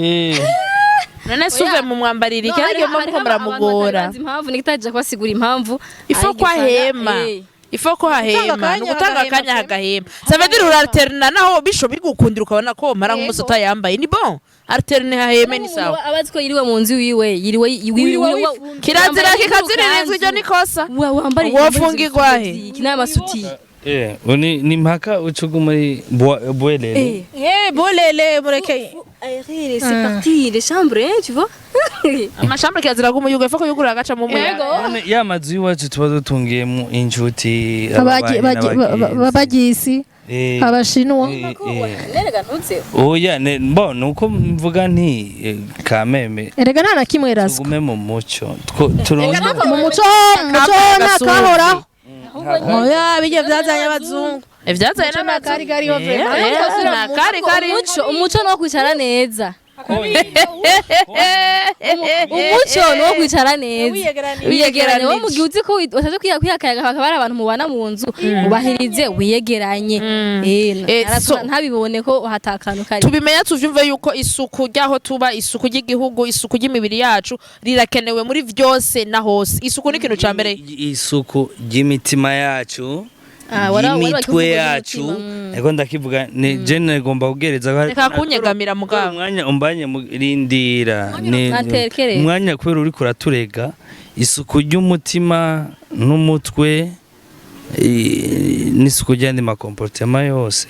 S3: none suve mu mwambariri kandi mu muramugora
S4: impamvu nikitaje kwasigura impamvu
S3: ifo kwa hema ifo ko hahema gutanga akanya hagahema ça veut dire alterna naho bisho bigukundira ukabona ko mara nk'umuso tayambaye ni bon alterne haheme ni sawa
S4: abaziko yiriwe mu nzu yiriwe
S3: kirazira kikaziririzwa iryo nikosa
S4: wambari
S3: wofungirwa he
S4: kinama suti
S5: ni mpaka ucugu muri boelele
S1: boelele mureke
S4: c'est parti les chambres tu vois
S3: amashambure kirazira kumuyuga ifo ko yugura agaca mu muyaga
S5: ya mazu iwacu tuba dutungiyemo inshuti
S1: abagisi abashinwa
S5: oya mbona uko mvuga nti kameme
S1: erega nta na kimwe Rasco
S5: tugume mu muco turonde
S1: mu muco nakahora oya bijye byazanye abazungu
S3: ivyazanye n'amakari
S1: kariho
S4: umuco no kwicara neza umuco no kwicara neza wiyegeranye wo mu gihe uzi ko utaje kwiyakayaga hakaba hari abantu mubana mu nzu ubahirize wiyegeranye ntabibone ko hatakanu kari
S3: tubimenya tuvyumve yuko isuku ryaho tuba isuku ry'igihugu isuku ry'imibiri yacu rirakenewe muri vyose na hose isuku ni ikintu ca mbere
S5: isuku ry'imitima yacu imitwe yacu ego ndakivuga ni jene gomba kugereza
S3: reka kunyegamira muganga
S5: umwanya umbanye murindira umwanya kubera uri kuraturega isuku ry'umutima n'umutwe n'isuku ry'andi makomportema yose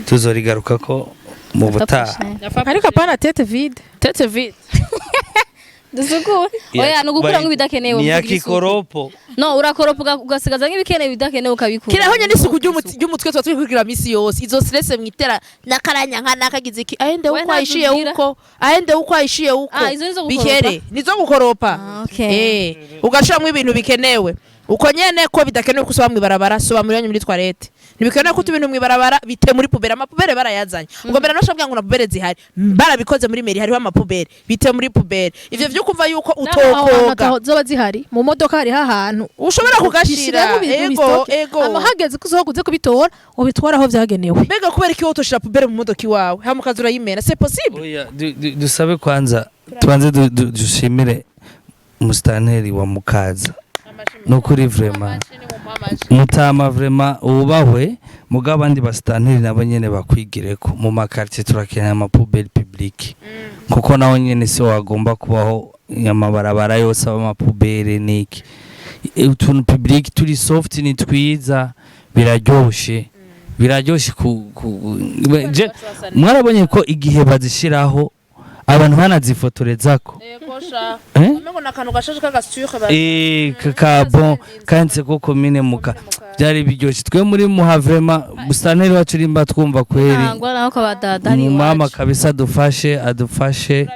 S5: tuzorigaruka ko mu butaha
S1: ariko apana tete vide
S4: dusukure oya nugukura nk'ibidakenewe
S5: ni yakikoropo
S4: no urakoropa ugasigaza nk'ibikenewe bidakenewe ukabikura
S3: kiraho nyene isuku ry'umutwe tuba turi kugira misi yose izo stress mwitera nakaranya nka nakagize iki ahende uko aishiye uko ahende uko aishiye uko bihere nizo gukoropa ugashiramwo ibintu bikenewe uko nyene ko bidakenewe kusoba mwibarabara soba muri muri toilette ntibikenewe ko ibintu mwibarabara bite muri pubere amapubere barayazanye ubwo mbere nashabwa ngo na pubere zihari barabikoze muri meri hariho amapubere bite muri pubere ivyo vyo kumva yuko utokoga
S2: zoba zihari mu modoka hari ahantu
S3: ushobora kugashira ego
S2: amahageze kuzoguze kubitora ubitwara aho vyagenewe
S3: mbega kubera iki wotoshira pubere mu modoka iwawe hamukazi urayimena c'est possible
S5: oya dusabe kwanza tubanze dushimire mustanteri wa mukaza nukuri vraiment mutama vraiment ubahwe mugabo abandi basitanteri nabo nyene bakwigireko mu makartie turakeneye amapuberi public kuko naho nyene se wagomba kubaho amabarabara yose amapuberi niki utuntu public turi soft ni twiza biraryoshe mwarabonye ko igihe bazishiraho abantu banazifotorezako kakabo kanditse ko komine muka byari biryoshye twe muri muha vraiment bustaneri wacu rimba twumva kweri mama kabisa adufashe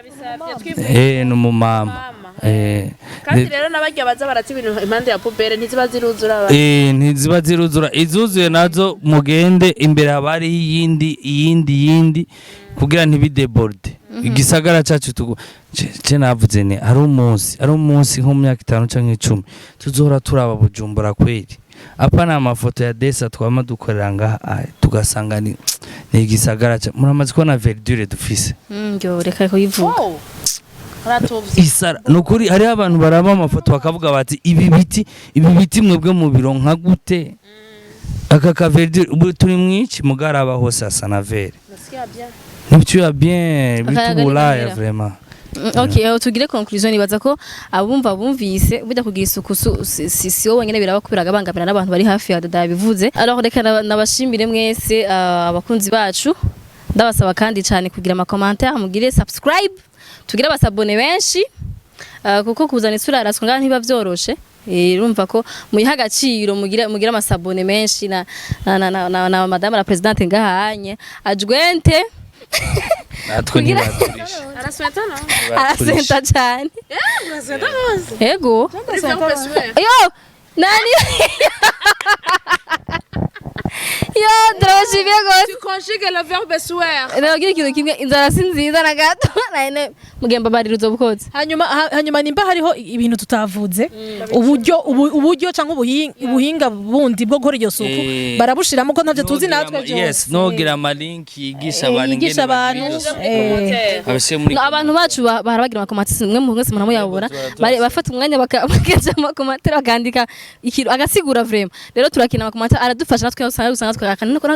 S5: n'umumama
S3: kandi rero nabajya baza barati ibintu impande ya pubere ntiziba
S5: ziruzura izuzuye nazo mugende imbere abari iyindi kugira ntibideborde igisagara cyacu je navuze ne ari umunsi nko mu myaka 5 canke 10 tuzohora turaba Bujumbura kweri apana amafoto ya desa twama dukorera ngaha tugasanga ni igisagara muramaze ko na verdure dufise
S4: njyo reka ko yivuga
S5: isara nukuri hari abantu baraba amafoto bakavuga bati ibi biti mwebwe mu biro nka gute aka ka verdure ubu turi mwici mugaraba hose asa na vert tu as bien bitubulaya vraiment
S4: okay tugire conclusion ibaza ko abumva bumvise bujya kugira isuku si wowe nyene biraba kubiraga bangamira n'abantu bari hafi ya dada bivuze alors reka nabashimire mwese abakunzi bacu ndabasaba kandi cyane kugira ama commentaire mugire subscribe tugire abasabone benshi kuko kuzana isura araswa ngaho ntiba byoroshe urumva ko muyiha agaciro mugira amasabone menshi na madame la presidente ngahanye ajwente
S5: natwe ntibaturisha
S4: arasenta cyane ego yo nani yo ndabashimiye gose
S3: tu conjugues le verbe soir
S4: ndagira ikintu kimwe inzara sinziza na gato nane mugemba baririzo bukoze
S2: hanyuma nimba hariho ibintu tutavuze uburyo canke ubuhinga bundi bwo gukora iyo suku barabushiramo ko ntavyo tuzi natwe byo
S5: yes nogira ama link yigisha
S4: abantu bacu barabagira ama commentaires mwe mwese muramuyabura bafata umwanya bakaja ama commentaires bakandika ikintu agasigura vraiment rero turakina ama commentaires aradufasha natwe usanga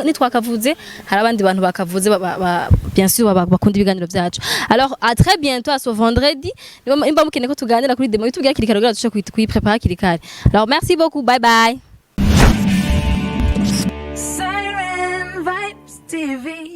S4: nitwakavuze hari abandi bantu bakavuze bien sûr bakunda ibiganiro byacu alors à très bientôt à ce vendredi imba mukene ko tuganira kuri demo yitubwira kirikaro gira duce kwiprepara kirikare alors merci beaucoup bye bye Siren Vibes TV